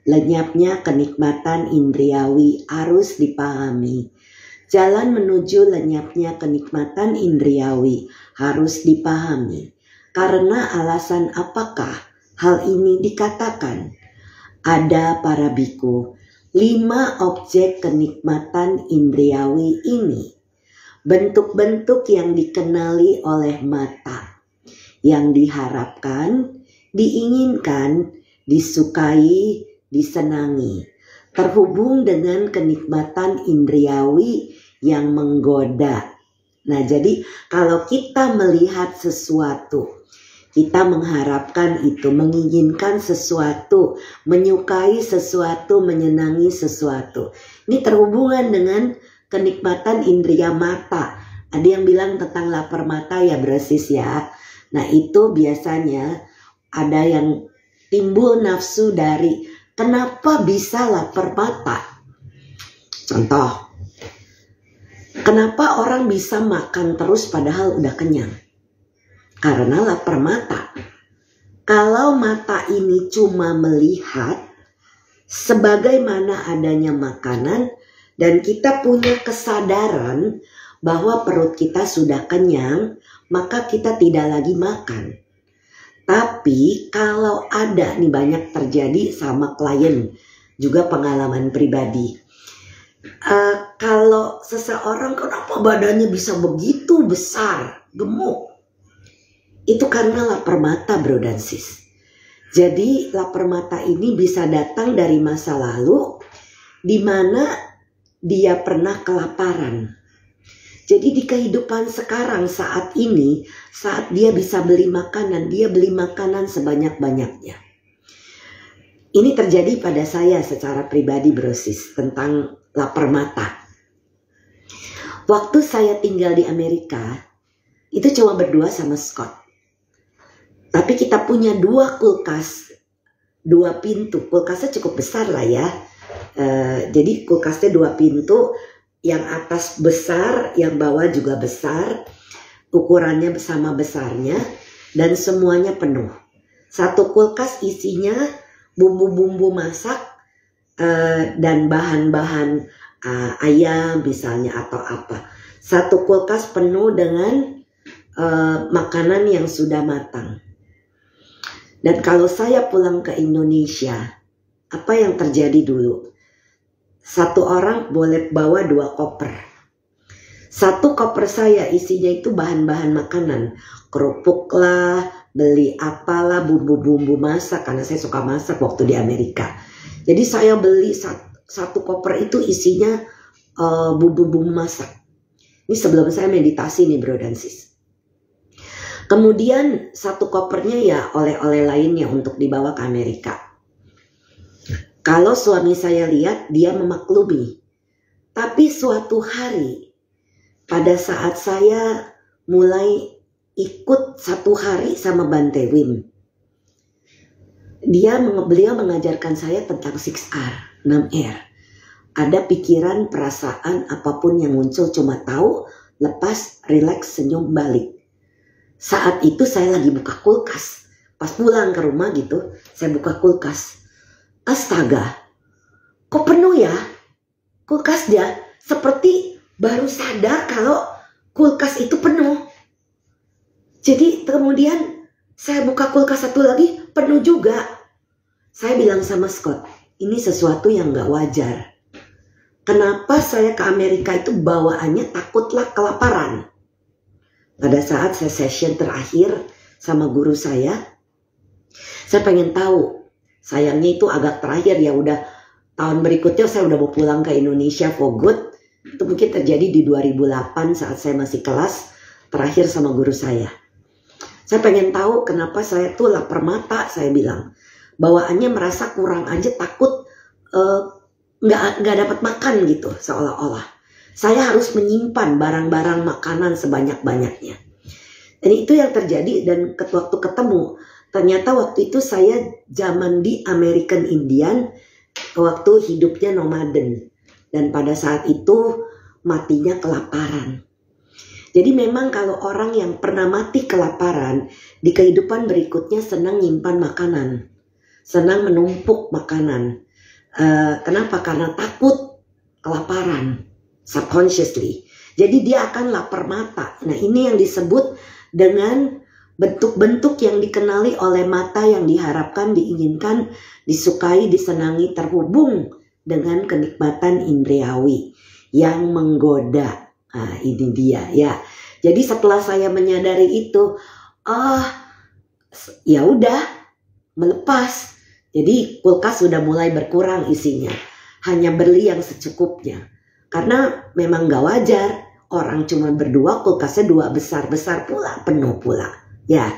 Lenyapnya kenikmatan indriawi harus dipahami. Jalan menuju lenyapnya kenikmatan indriawi harus dipahami. Karena alasan apakah hal ini dikatakan? Ada para biku, 5 objek kenikmatan indriawi ini. Bentuk-bentuk yang dikenali oleh mata, yang diharapkan, diinginkan, disukai, disenangi, terhubung dengan kenikmatan indriawi yang menggoda. Nah, jadi kalau kita melihat sesuatu, kita mengharapkan itu, menginginkan sesuatu, menyukai sesuatu, menyenangi sesuatu. Ini terhubungan dengan kenikmatan indria mata. Ada yang bilang tentang lapar mata ya brosis ya. Nah itu biasanya ada yang timbul nafsu dari kenapa bisa lapar mata. Contoh, kenapa orang bisa makan terus padahal udah kenyang? Karena lapar mata. Kalau mata ini cuma melihat sebagaimana adanya makanan dan kita punya kesadaran bahwa perut kita sudah kenyang, maka kita tidak lagi makan. Tapi kalau ada, nih banyak terjadi sama klien, juga pengalaman pribadi. Kalau seseorang kenapa badannya bisa begitu besar, gemuk? Itu karena lapar mata bro dan sis. Jadi lapar mata ini bisa datang dari masa lalu di mana dia pernah kelaparan. Jadi di kehidupan sekarang saat ini, saat dia bisa beli makanan, dia beli makanan sebanyak-banyaknya. Ini terjadi pada saya secara pribadi brosis tentang lapar mata. Waktu saya tinggal di Amerika, itu cuma berdua sama Scott. Tapi kita punya 2 kulkas, 2 pintu. Kulkasnya cukup besar lah ya. Jadi kulkasnya 2 pintu, yang atas besar, yang bawah juga besar. Ukurannya sama besarnya dan semuanya penuh. Satu kulkas isinya bumbu-bumbu masak dan bahan-bahan ayam misalnya atau apa. Satu kulkas penuh dengan makanan yang sudah matang. Dan kalau saya pulang ke Indonesia, apa yang terjadi dulu? Satu orang boleh bawa 2 koper. Satu koper saya isinya itu bahan-bahan makanan. Kerupuk lah, beli apalah, bumbu-bumbu masak. Karena saya suka masak waktu di Amerika. Jadi saya beli satu koper itu isinya bumbu-bumbu masak. Ini sebelum saya meditasi nih bro dan sis. Kemudian satu kopernya ya oleh-oleh lainnya untuk dibawa ke Amerika. Kalau suami saya lihat dia memaklumi. Tapi suatu hari pada saat saya mulai ikut 1 hari sama Bante Wim, beliau mengajarkan saya tentang 6R, 6R. Ada pikiran, perasaan, apapun yang muncul cuma tahu, lepas, rileks, senyum, balik. Saat itu saya lagi buka kulkas. Pas pulang ke rumah gitu, saya buka kulkas. Astaga, kok penuh ya kulkasnya? Seperti baru sadar kalau kulkas itu penuh. Jadi kemudian saya buka kulkas satu lagi, penuh juga. Saya bilang sama Scott, ini sesuatu yang gak wajar. kenapa saya ke Amerika itu bawaannya takutlah kelaparan. Pada saat saya session terakhir sama guru saya pengen tahu. Sayangnya itu agak terakhir ya, udah tahun berikutnya saya udah mau pulang ke Indonesia for good. Itu mungkin terjadi di 2008 saat saya masih kelas terakhir sama guru saya. Saya pengen tahu kenapa saya tuh lapar mata, saya bilang. Bawaannya merasa kurang aja, takut nggak dapat makan gitu seolah-olah. Saya harus menyimpan barang-barang makanan sebanyak-banyaknya. Dan itu yang terjadi, dan waktu ketemu, ternyata waktu itu saya zaman di American Indian, waktu hidupnya nomaden. Dan pada saat itu matinya kelaparan. Jadi memang kalau orang yang pernah mati kelaparan, di kehidupan berikutnya senang nyimpan makanan. Senang menumpuk makanan. Kenapa? Karena takut kelaparan. Subconsciously. Jadi dia akan lapar mata. Nah, ini yang disebut dengan bentuk-bentuk yang dikenali oleh mata yang diharapkan, diinginkan, disukai, disenangi, terhubung dengan kenikmatan indriawi yang menggoda. Nah, ini dia ya. Jadi setelah saya menyadari itu, ya udah melepas. Jadi kulkas sudah mulai berkurang isinya. Hanya beli yang secukupnya. Karena memang gak wajar orang cuma berdua, kulkasnya 2 besar-besar pula, penuh pula. Ya,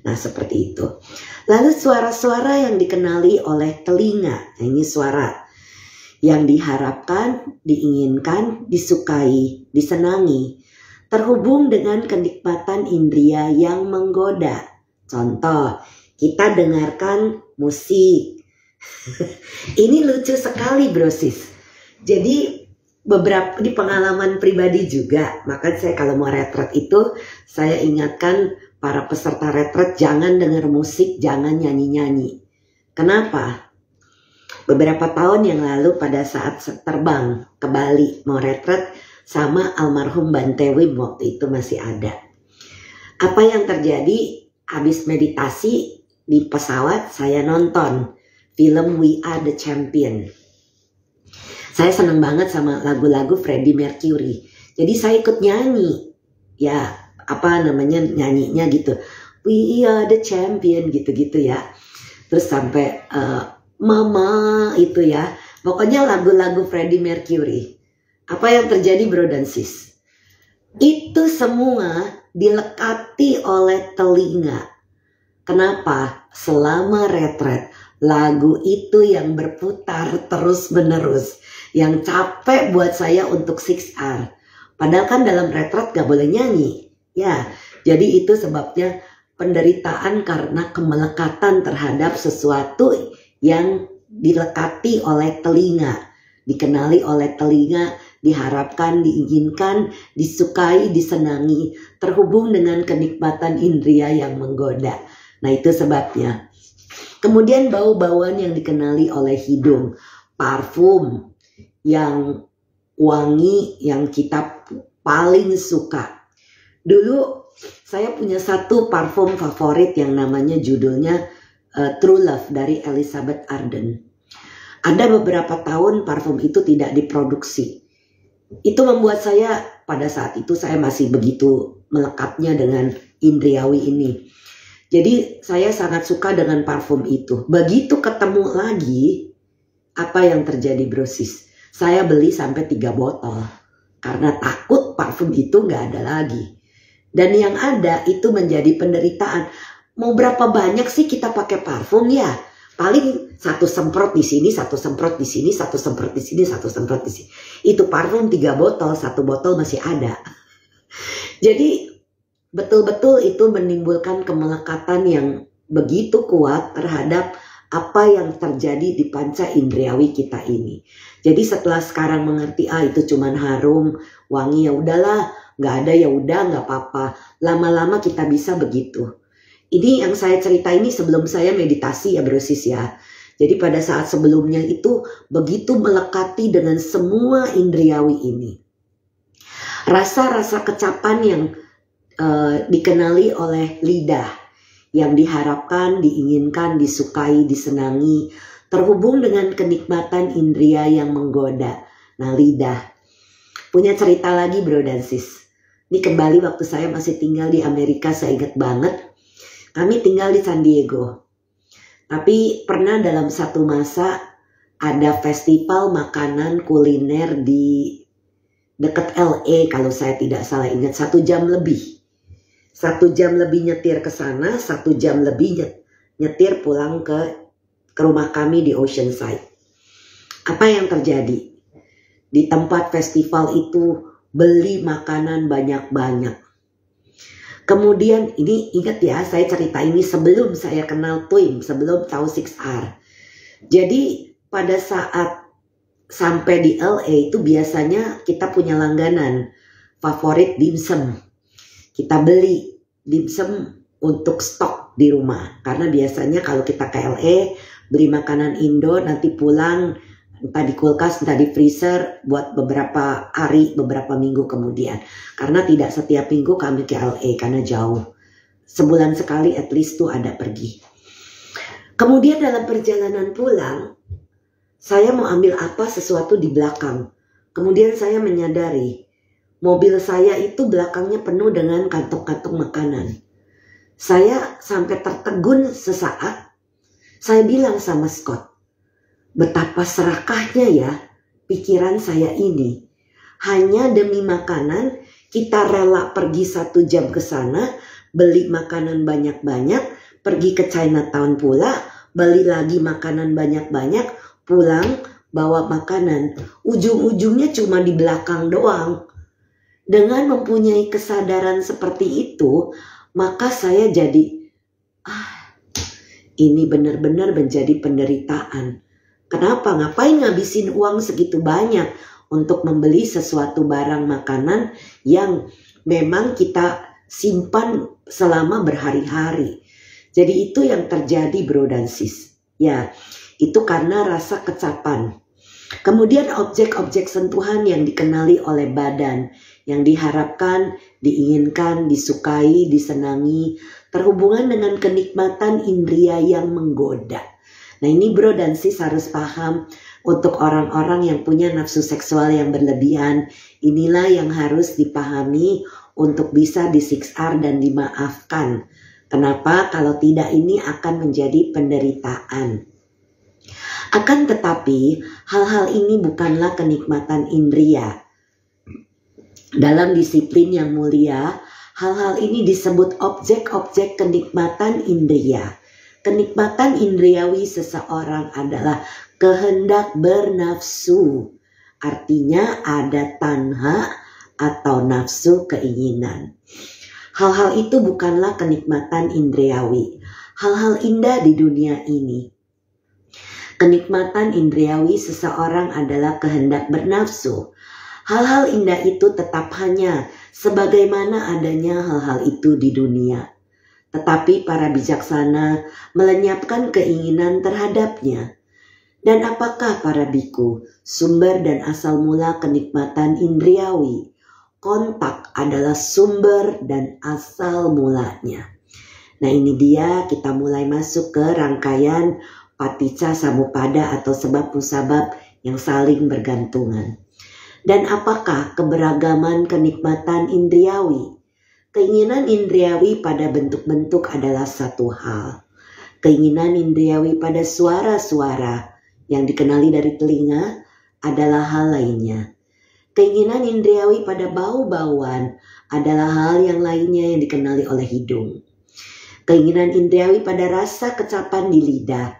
nah seperti itu. Lalu suara-suara yang dikenali oleh telinga. Nah, ini suara yang diharapkan, diinginkan, disukai, disenangi, terhubung dengan kenikmatan indria yang menggoda. Contoh, kita dengarkan musik. Ini lucu sekali brosis. Jadi beberapa di pengalaman pribadi juga, maka saya kalau mau retret itu saya ingatkan para peserta retret jangan dengar musik, jangan nyanyi-nyanyi. Kenapa? Beberapa tahun yang lalu pada saat terbang ke Bali mau retret sama almarhum Bante Wim, waktu itu masih ada. Apa yang terjadi? Habis meditasi di pesawat saya nonton film We Are the Champion. Saya senang banget sama lagu-lagu Freddie Mercury. Jadi saya ikut nyanyi. Ya, apa namanya nyanyinya gitu. We are the champion gitu-gitu ya. Terus sampai Mama itu ya. Pokoknya lagu-lagu Freddie Mercury. Apa yang terjadi bro dan sis? Itu semua dilekati oleh telinga. Kenapa? Selama retret lagu itu yang berputar terus menerus. Yang capek buat saya untuk 6R. Padahal kan dalam retret gak boleh nyanyi. Ya, jadi itu sebabnya penderitaan karena kemelekatan terhadap sesuatu yang dilekati oleh telinga. Dikenali oleh telinga, diharapkan, diinginkan, disukai, disenangi. Terhubung dengan kenikmatan indria yang menggoda. Nah itu sebabnya. Kemudian bau-bauan yang dikenali oleh hidung. Parfum yang wangi yang kita paling suka. Dulu saya punya satu parfum favorit yang namanya judulnya True Love dari Elizabeth Arden. Ada beberapa tahun parfum itu tidak diproduksi. Itu membuat saya pada saat itu saya masih begitu melekatnya dengan indriawi ini. Jadi saya sangat suka dengan parfum itu. Begitu ketemu lagi, apa yang terjadi brosis? Saya beli sampai 3 botol. Karena takut parfum itu nggak ada lagi. Dan yang ada itu menjadi penderitaan. Mau berapa banyak sih kita pakai parfum ya? Paling 1 semprot di sini, 1 semprot di sini, 1 semprot di sini, 1 semprot di sini. Itu parfum 3 botol, 1 botol masih ada. Jadi betul-betul itu menimbulkan kemelekatan yang begitu kuat terhadap apa yang terjadi di panca indriawi kita ini. Jadi setelah sekarang mengerti itu cuman harum, wangi, ya udahlah, nggak ada ya udah nggak apa-apa. Lama-lama kita bisa begitu. Ini yang saya cerita ini sebelum saya meditasi ya brosis ya. Jadi pada saat sebelumnya itu begitu melekati dengan semua indriawi ini. Rasa-rasa kecapan yang dikenali oleh lidah, yang diharapkan, diinginkan, disukai, disenangi, terhubung dengan kenikmatan indria yang menggoda. Nah, lidah. Punya cerita lagi bro dan sis. Ini kembali waktu saya masih tinggal di Amerika, saya ingat banget. Kami tinggal di San Diego. Tapi pernah dalam satu masa ada festival makanan kuliner di dekat LA kalau saya tidak salah ingat, 1 jam lebih. 1 jam lebih nyetir ke sana, 1 jam lebih nyetir pulang ke rumah kami di Oceanside. Apa yang terjadi? Di tempat festival itu beli makanan banyak-banyak. Kemudian ini ingat ya, saya cerita ini sebelum saya kenal TWIM, sebelum tahu 6R. Jadi pada saat sampai di LA itu biasanya kita punya langganan favorit dimsum. Kita beli dimsum untuk stok di rumah. Karena biasanya kalau kita ke LA beli makanan Indo nanti pulang entah di kulkas, entah di freezer buat beberapa hari, beberapa minggu kemudian. Karena tidak setiap minggu kami ke LA karena jauh. Sebulan sekali at least tuh ada pergi. Kemudian dalam perjalanan pulang, saya mau ambil apa sesuatu di belakang. Kemudian saya menyadari, mobil saya itu belakangnya penuh dengan kantong-kantong makanan. Saya sampai tertegun sesaat. Saya bilang sama Scott, betapa serakahnya ya pikiran saya ini. Hanya demi makanan kita rela pergi 1 jam ke sana, beli makanan banyak-banyak, pergi ke Chinatown pula, beli lagi makanan banyak-banyak, pulang bawa makanan. Ujung-ujungnya cuma di belakang doang. Dengan mempunyai kesadaran seperti itu, maka saya jadi, ini benar-benar menjadi penderitaan. Kenapa? Ngapain ngabisin uang segitu banyak untuk membeli sesuatu barang makanan yang memang kita simpan selama berhari-hari. Jadi itu yang terjadi bro dan sis. Ya, itu karena rasa kecapan. Kemudian objek-objek sentuhan yang dikenali oleh badan, yang diharapkan, diinginkan, disukai, disenangi, terhubungan dengan kenikmatan indria yang menggoda. Nah ini bro dan sis harus paham, untuk orang-orang yang punya nafsu seksual yang berlebihan, inilah yang harus dipahami untuk bisa di 6R dan dimaafkan. Kenapa? Kalau tidak ini akan menjadi penderitaan. Akan tetapi hal-hal ini bukanlah kenikmatan indria. Dalam disiplin yang mulia, hal-hal ini disebut objek-objek kenikmatan indria. Kenikmatan indriawi seseorang adalah kehendak bernafsu. Artinya ada tanha atau nafsu keinginan. Hal-hal itu bukanlah kenikmatan indriawi. Hal-hal indah di dunia ini. Kenikmatan indriawi seseorang adalah kehendak bernafsu. Hal-hal indah itu tetap hanya sebagaimana adanya hal-hal itu di dunia. Tetapi para bijaksana melenyapkan keinginan terhadapnya. Dan apakah para biku sumber dan asal mula kenikmatan indriawi? Kontak adalah sumber dan asal mulanya. Nah ini dia kita mulai masuk ke rangkaian paticca samuppada atau sebab musabab yang saling bergantungan. Dan apakah keberagaman kenikmatan indriawi? Keinginan indriawi pada bentuk-bentuk adalah satu hal. Keinginan indriawi pada suara-suara yang dikenali dari telinga adalah hal lainnya. Keinginan indriawi pada bau-bauan adalah hal yang lainnya yang dikenali oleh hidung. Keinginan indriawi pada rasa kecapan di lidah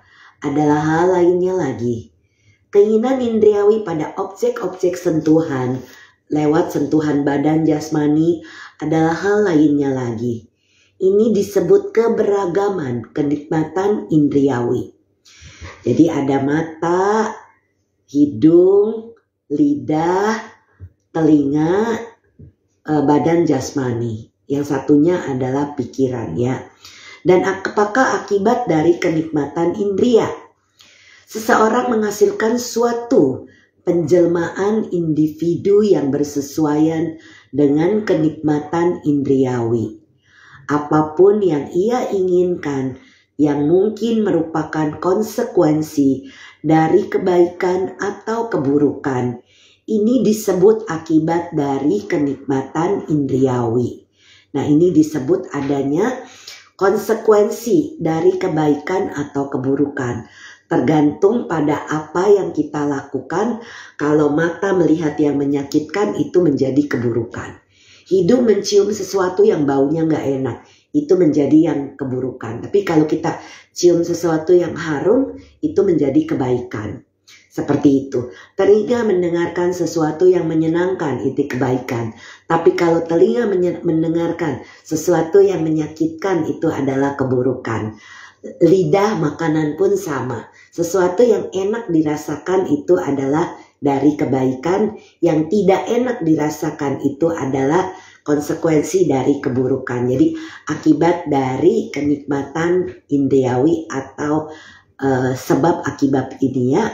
adalah hal lainnya lagi. Keinginan indriawi pada objek-objek sentuhan lewat sentuhan badan jasmani adalah hal lainnya lagi. Ini disebut keberagaman kenikmatan indriawi. Jadi ada mata, hidung, lidah, telinga, badan jasmani. Yang satunya adalah pikiran ya. Dan apakah akibat dari kenikmatan indria? Seseorang menghasilkan suatu penjelmaan individu yang bersesuaian dengan kenikmatan indriawi. Apapun yang ia inginkan yang mungkin merupakan konsekuensi dari kebaikan atau keburukan, Ini disebut akibat dari kenikmatan indriawi. Nah, ini disebut adanya konsekuensi dari kebaikan atau keburukan. Tergantung pada apa yang kita lakukan. Kalau mata melihat yang menyakitkan, itu menjadi keburukan. Hidung mencium sesuatu yang baunya nggak enak, itu menjadi yang keburukan. Tapi kalau kita cium sesuatu yang harum, itu menjadi kebaikan. Seperti itu. Telinga mendengarkan sesuatu yang menyenangkan, itu kebaikan. Tapi kalau telinga mendengarkan sesuatu yang menyakitkan, itu adalah keburukan. Lidah makanan pun sama. Sesuatu yang enak dirasakan itu adalah dari kebaikan. Yang tidak enak dirasakan itu adalah konsekuensi dari keburukan. Jadi akibat dari kenikmatan indriawi atau sebab akibat ini ya.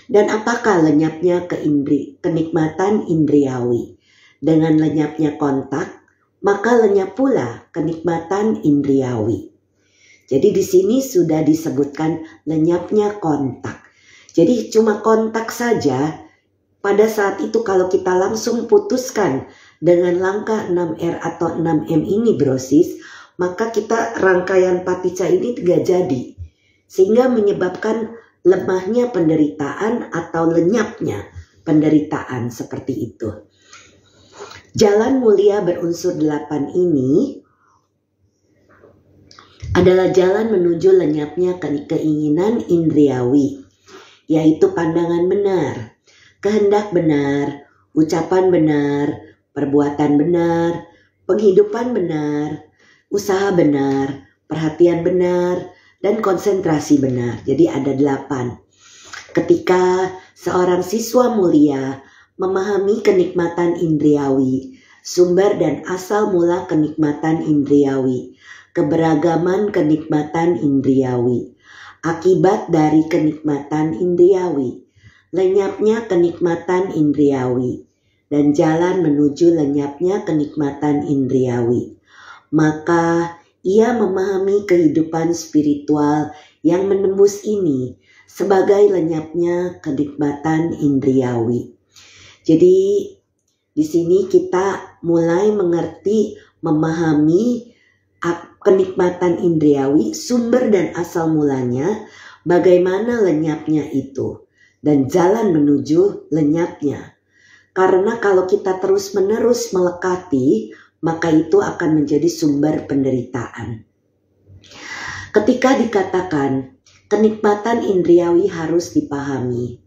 Dan apakah lenyapnya kenikmatan indriawi? Dengan lenyapnya kontak, maka lenyap pula kenikmatan indriawi. Jadi di sini sudah disebutkan lenyapnya kontak. Jadi cuma kontak saja, pada saat itu kalau kita langsung putuskan dengan langkah 6R atau 6M ini brosis, maka kita rangkaian paticca ini tidak jadi. Sehingga menyebabkan lemahnya penderitaan atau lenyapnya penderitaan seperti itu. Jalan mulia berunsur 8 ini adalah jalan menuju lenyapnya keinginan indriawi, yaitu pandangan benar, kehendak benar, ucapan benar, perbuatan benar, penghidupan benar, usaha benar, perhatian benar, dan konsentrasi benar. Jadi ada 8. Ketika seorang siswa mulia memahami kenikmatan indriawi, sumber dan asal mula kenikmatan indriawi, keberagaman kenikmatan indriawi, akibat dari kenikmatan indriawi, lenyapnya kenikmatan indriawi, dan jalan menuju lenyapnya kenikmatan indriawi, maka ia memahami kehidupan spiritual yang menembus ini sebagai lenyapnya kenikmatan indriawi. Jadi di sini kita mulai mengerti, memahami kenikmatan indriawi, sumber dan asal mulanya, bagaimana lenyapnya itu, dan jalan menuju lenyapnya. Karena kalau kita terus-menerus melekati, maka itu akan menjadi sumber penderitaan. Ketika dikatakan kenikmatan indriawi harus dipahami,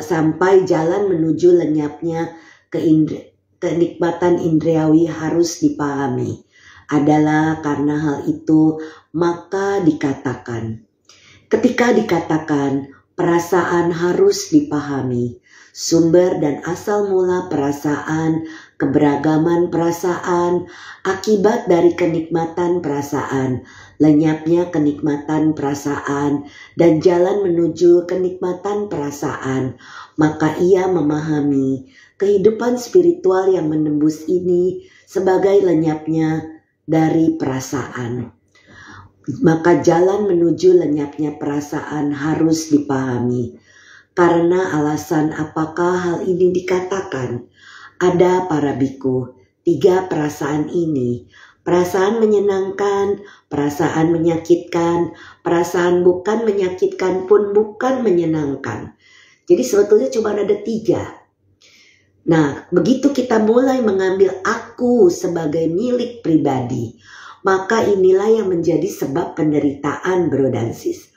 sampai jalan menuju lenyapnya kenikmatan indriawi harus dipahami, adalah karena hal itu maka dikatakan. Ketika dikatakan perasaan harus dipahami, sumber dan asal mula perasaan, keberagaman perasaan, akibat dari kenikmatan perasaan, lenyapnya kenikmatan perasaan, dan jalan menuju kenikmatan perasaan, maka ia memahami kehidupan spiritual yang menembus ini sebagai lenyapnya dari perasaan. Maka jalan menuju lenyapnya perasaan harus dipahami. Karena alasan apakah hal ini dikatakan? Ada para biku, 3 perasaan ini. Perasaan menyenangkan, perasaan menyakitkan, perasaan bukan menyakitkan pun bukan menyenangkan. Jadi sebetulnya cuma ada 3. Nah, begitu kita mulai mengambil aku sebagai milik pribadi, maka inilah yang menjadi sebab penderitaan, bro dan sis.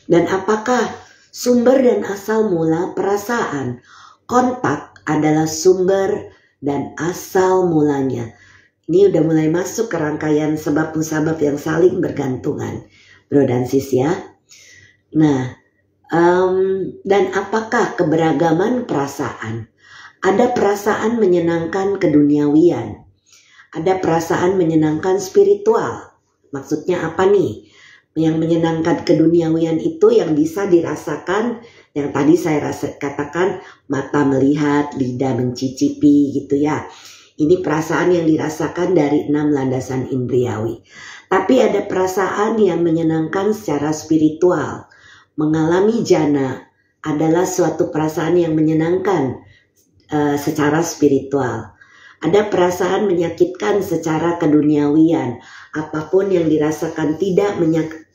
Dan apakah sumber dan asal mula perasaan? Kontak adalah sumber dan asal mulanya. Ini udah mulai masuk ke rangkaian sebab musabab yang saling bergantungan, bro dan sis ya. Nah, dan apakah keberagaman perasaan? Ada perasaan menyenangkan keduniawian, ada perasaan menyenangkan spiritual. Maksudnya apa nih? Yang menyenangkan keduniawian itu yang bisa dirasakan, yang tadi saya katakan mata melihat, lidah mencicipi gitu ya. Ini perasaan yang dirasakan dari 6 landasan indriawi. Tapi ada perasaan yang menyenangkan secara spiritual, mengalami jana, adalah suatu perasaan yang menyenangkan secara spiritual. Ada perasaan menyakitkan secara keduniawian. Apapun yang dirasakan tidak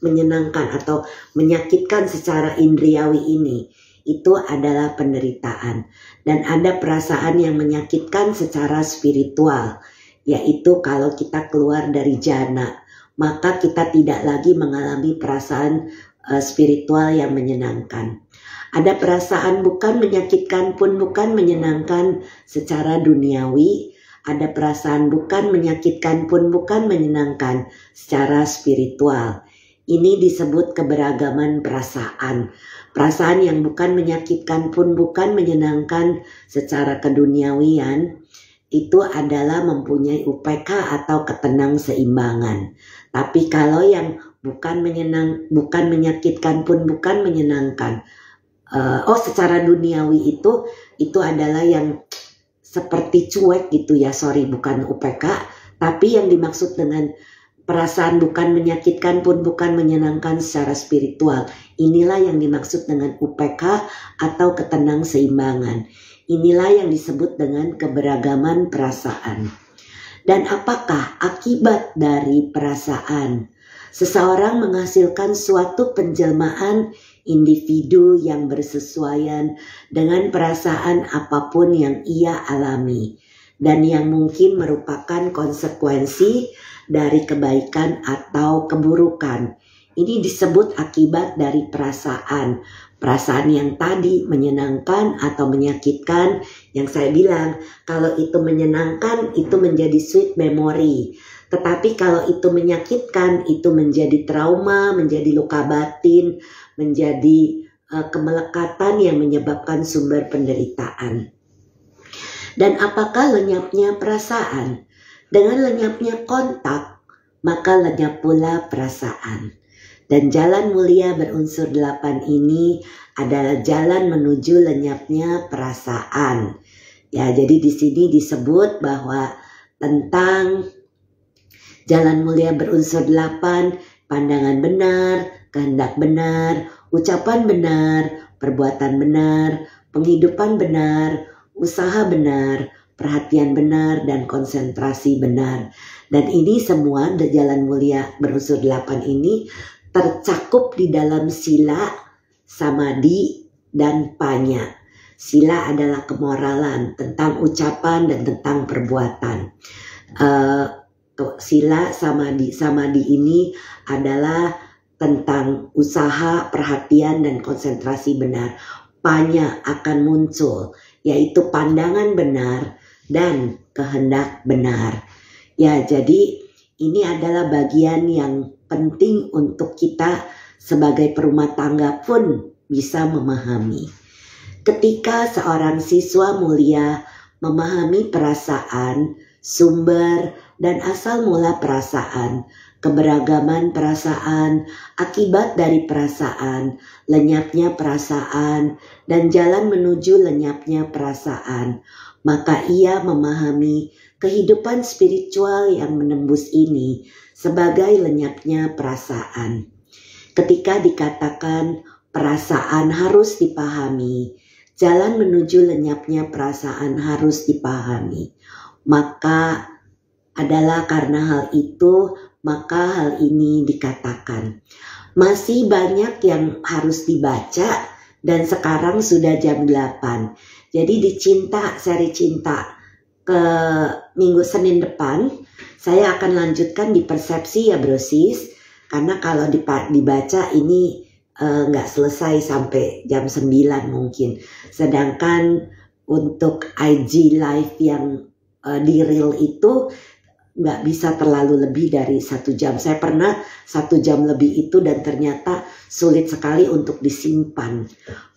menyenangkan atau menyakitkan secara indriawi ini, itu adalah penderitaan. Dan ada perasaan yang menyakitkan secara spiritual, yaitu kalau kita keluar dari jana, maka kita tidak lagi mengalami perasaan spiritual yang menyenangkan. Ada perasaan bukan menyakitkan pun bukan menyenangkan secara duniawi. Ada perasaan bukan menyakitkan pun bukan menyenangkan secara spiritual. Ini disebut keberagaman perasaan. Perasaan yang bukan menyakitkan pun bukan menyenangkan secara keduniawian itu adalah mempunyai UPK atau ketenang seimbangan. Tapi kalau yang bukan menyakitkan pun bukan menyenangkan, secara duniawi itu adalah yang seperti cuek gitu ya, bukan UPK, tapi yang dimaksud dengan perasaan bukan menyakitkan pun bukan menyenangkan secara spiritual, inilah yang dimaksud dengan UPK atau ketenang seimbangan. Inilah yang disebut dengan keberagaman perasaan. Dan apakah akibat dari perasaan? Seseorang menghasilkan suatu penjelmaan individu yang bersesuaian dengan perasaan apapun yang ia alami dan yang mungkin merupakan konsekuensi dari kebaikan atau keburukan. Ini disebut akibat dari perasaan. Perasaan yang tadi menyenangkan atau menyakitkan, yang saya bilang kalau itu menyenangkan itu menjadi sweet memory. Tetapi kalau itu menyakitkan itu menjadi trauma, menjadi luka batin, menjadi kemelekatan yang menyebabkan sumber penderitaan. Dan apakah lenyapnya perasaan? Dengan lenyapnya kontak, maka lenyap pula perasaan. Dan jalan mulia berunsur 8 ini adalah jalan menuju lenyapnya perasaan. Ya, jadi di sini disebut bahwa tentang jalan mulia berunsur 8, pandangan benar, kehendak benar, ucapan benar, perbuatan benar, penghidupan benar, usaha benar, perhatian benar, dan konsentrasi benar. Dan ini semua jalan mulia berunsur 8 ini tercakup di dalam sila, samadhi, dan panya. Sila adalah kemoralan tentang ucapan dan tentang perbuatan. Sila, samadhi ini adalah tentang usaha, perhatian, dan konsentrasi benar. Panya akan muncul, yaitu pandangan benar dan kehendak benar. Ya, jadi ini adalah bagian yang penting untuk kita sebagai perumah tangga pun bisa memahami. Ketika seorang siswa mulia memahami perasaan, sumber dan asal mula perasaan, keberagaman perasaan, akibat dari perasaan, lenyapnya perasaan, dan jalan menuju lenyapnya perasaan, maka ia memahami kehidupan spiritual yang menembus ini sebagai lenyapnya perasaan. Ketika dikatakan perasaan harus dipahami, jalan menuju lenyapnya perasaan harus dipahami, maka adalah karena hal itu, maka hal ini dikatakan. Masih banyak yang harus dibaca dan sekarang sudah jam 8. Jadi di seri cinta ke minggu Senin depan, saya akan lanjutkan di persepsi ya brosis, karena kalau dibaca ini nggak selesai sampai jam 9 mungkin. Sedangkan untuk IG live yang di reel itu nggak bisa terlalu lebih dari 1 jam. Saya pernah 1 jam lebih itu dan ternyata sulit sekali untuk disimpan.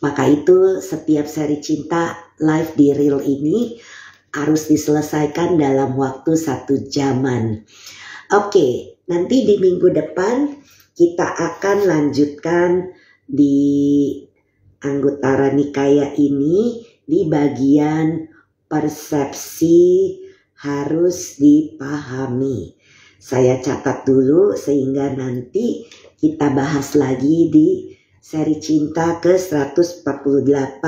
Maka itu setiap seri cinta live di reel ini harus diselesaikan dalam waktu 1 jaman. Oke, nanti di minggu depan kita akan lanjutkan di Anguttara Nikaya ini di bagian persepsi harus dipahami. Saya catat dulu sehingga nanti kita bahas lagi di seri cinta ke-148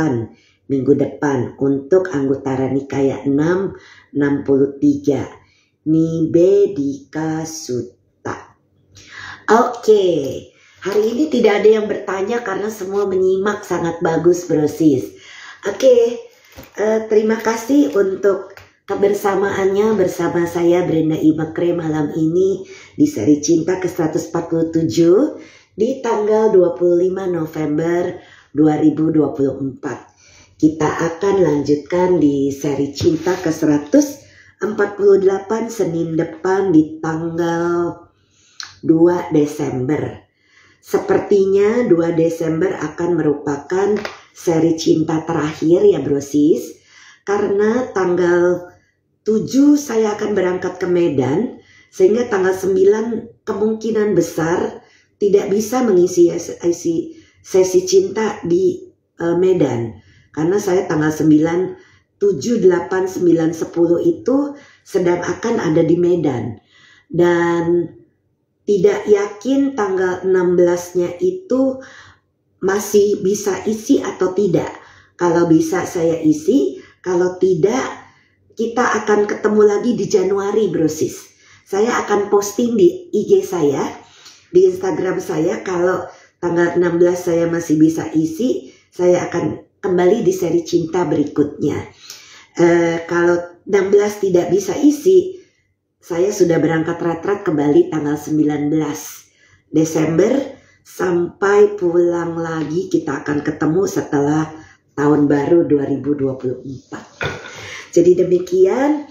minggu depan untuk anggota Nikaya 663 Nibedika Sutta. Oke, hari ini tidak ada yang bertanya karena semua menyimak sangat bagus brosis. Oke, terima kasih untuk kebersamaannya bersama saya Brenda Imekre malam ini di seri cinta ke-147 di tanggal 25 November 2024. Kita akan lanjutkan di seri cinta ke-148 Senin depan di tanggal 2 Desember. Sepertinya 2 Desember akan merupakan seri cinta terakhir ya brosis. Karena tanggal 7 saya akan berangkat ke Medan. Sehingga tanggal 9 kemungkinan besar tidak bisa mengisi sesi cinta di Medan. Karena saya tanggal 9, 7, 8, 9, 10 itu sedang akan ada di Medan. Dan tidak yakin tanggal 16-nya itu masih bisa isi atau tidak. Kalau bisa saya isi, kalau tidak kita akan ketemu lagi di Januari brosis. Saya akan posting di IG saya, di Instagram saya. Kalau tanggal 16 saya masih bisa isi, saya akan kembali di seri cinta berikutnya. Kalau 16 tidak bisa isi, saya sudah berangkat retret kembali tanggal 19 Desember sampai pulang lagi. Kita akan ketemu setelah tahun baru 2024. Jadi demikian,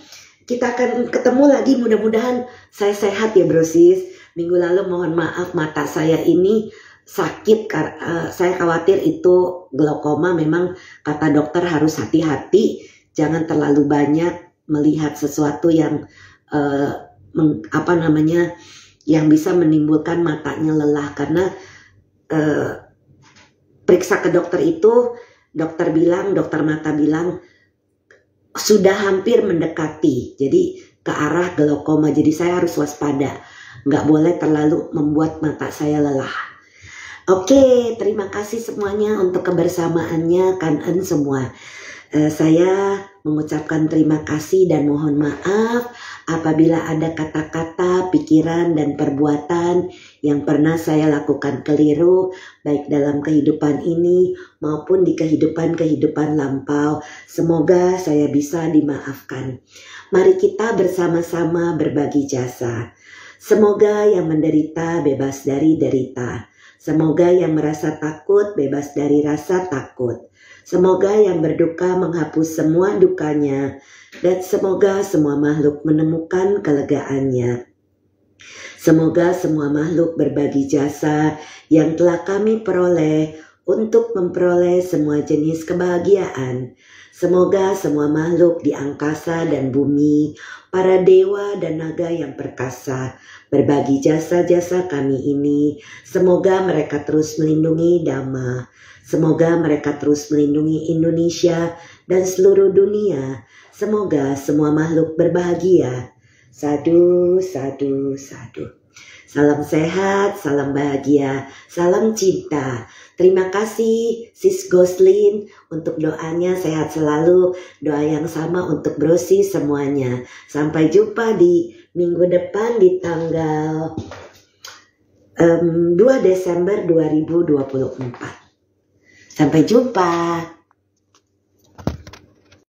kita akan ketemu lagi, mudah-mudahan saya sehat ya brosis. Minggu lalu mohon maaf mata saya ini sakit, saya khawatir itu glaukoma. Memang kata dokter harus hati-hati, jangan terlalu banyak melihat sesuatu yang yang bisa menimbulkan matanya lelah. Karena periksa ke dokter itu, dokter mata bilang sudah hampir mendekati, jadi ke arah glaukoma. Jadi saya harus waspada, nggak boleh terlalu membuat mata saya lelah. Oke, terima kasih semuanya untuk kebersamaannya, kanan semua. Saya mengucapkan terima kasih dan mohon maaf apabila ada kata-kata, pikiran, dan perbuatan yang pernah saya lakukan keliru, baik dalam kehidupan ini maupun di kehidupan lampau. Semoga saya bisa dimaafkan. Mari kita bersama-sama berbagi jasa. Semoga yang menderita bebas dari derita. Semoga yang merasa takut bebas dari rasa takut. Semoga yang berduka menghapus semua dukanya, dan semoga semua makhluk menemukan kelegaannya. Semoga semua makhluk berbagi jasa yang telah kami peroleh untuk memperoleh semua jenis kebahagiaan. Semoga semua makhluk di angkasa dan bumi, para dewa dan naga yang perkasa, berbagi jasa-jasa kami ini. Semoga mereka terus melindungi Dhamma. Semoga mereka terus melindungi Indonesia dan seluruh dunia. Semoga semua makhluk berbahagia. Sadu, sadu, sadu. Salam sehat, salam bahagia, salam cinta. Terima kasih Sis Goslin untuk doanya, sehat selalu. Doa yang sama untuk brosis semuanya. Sampai jumpa di minggu depan di tanggal 2 Desember 2024. Sampai jumpa.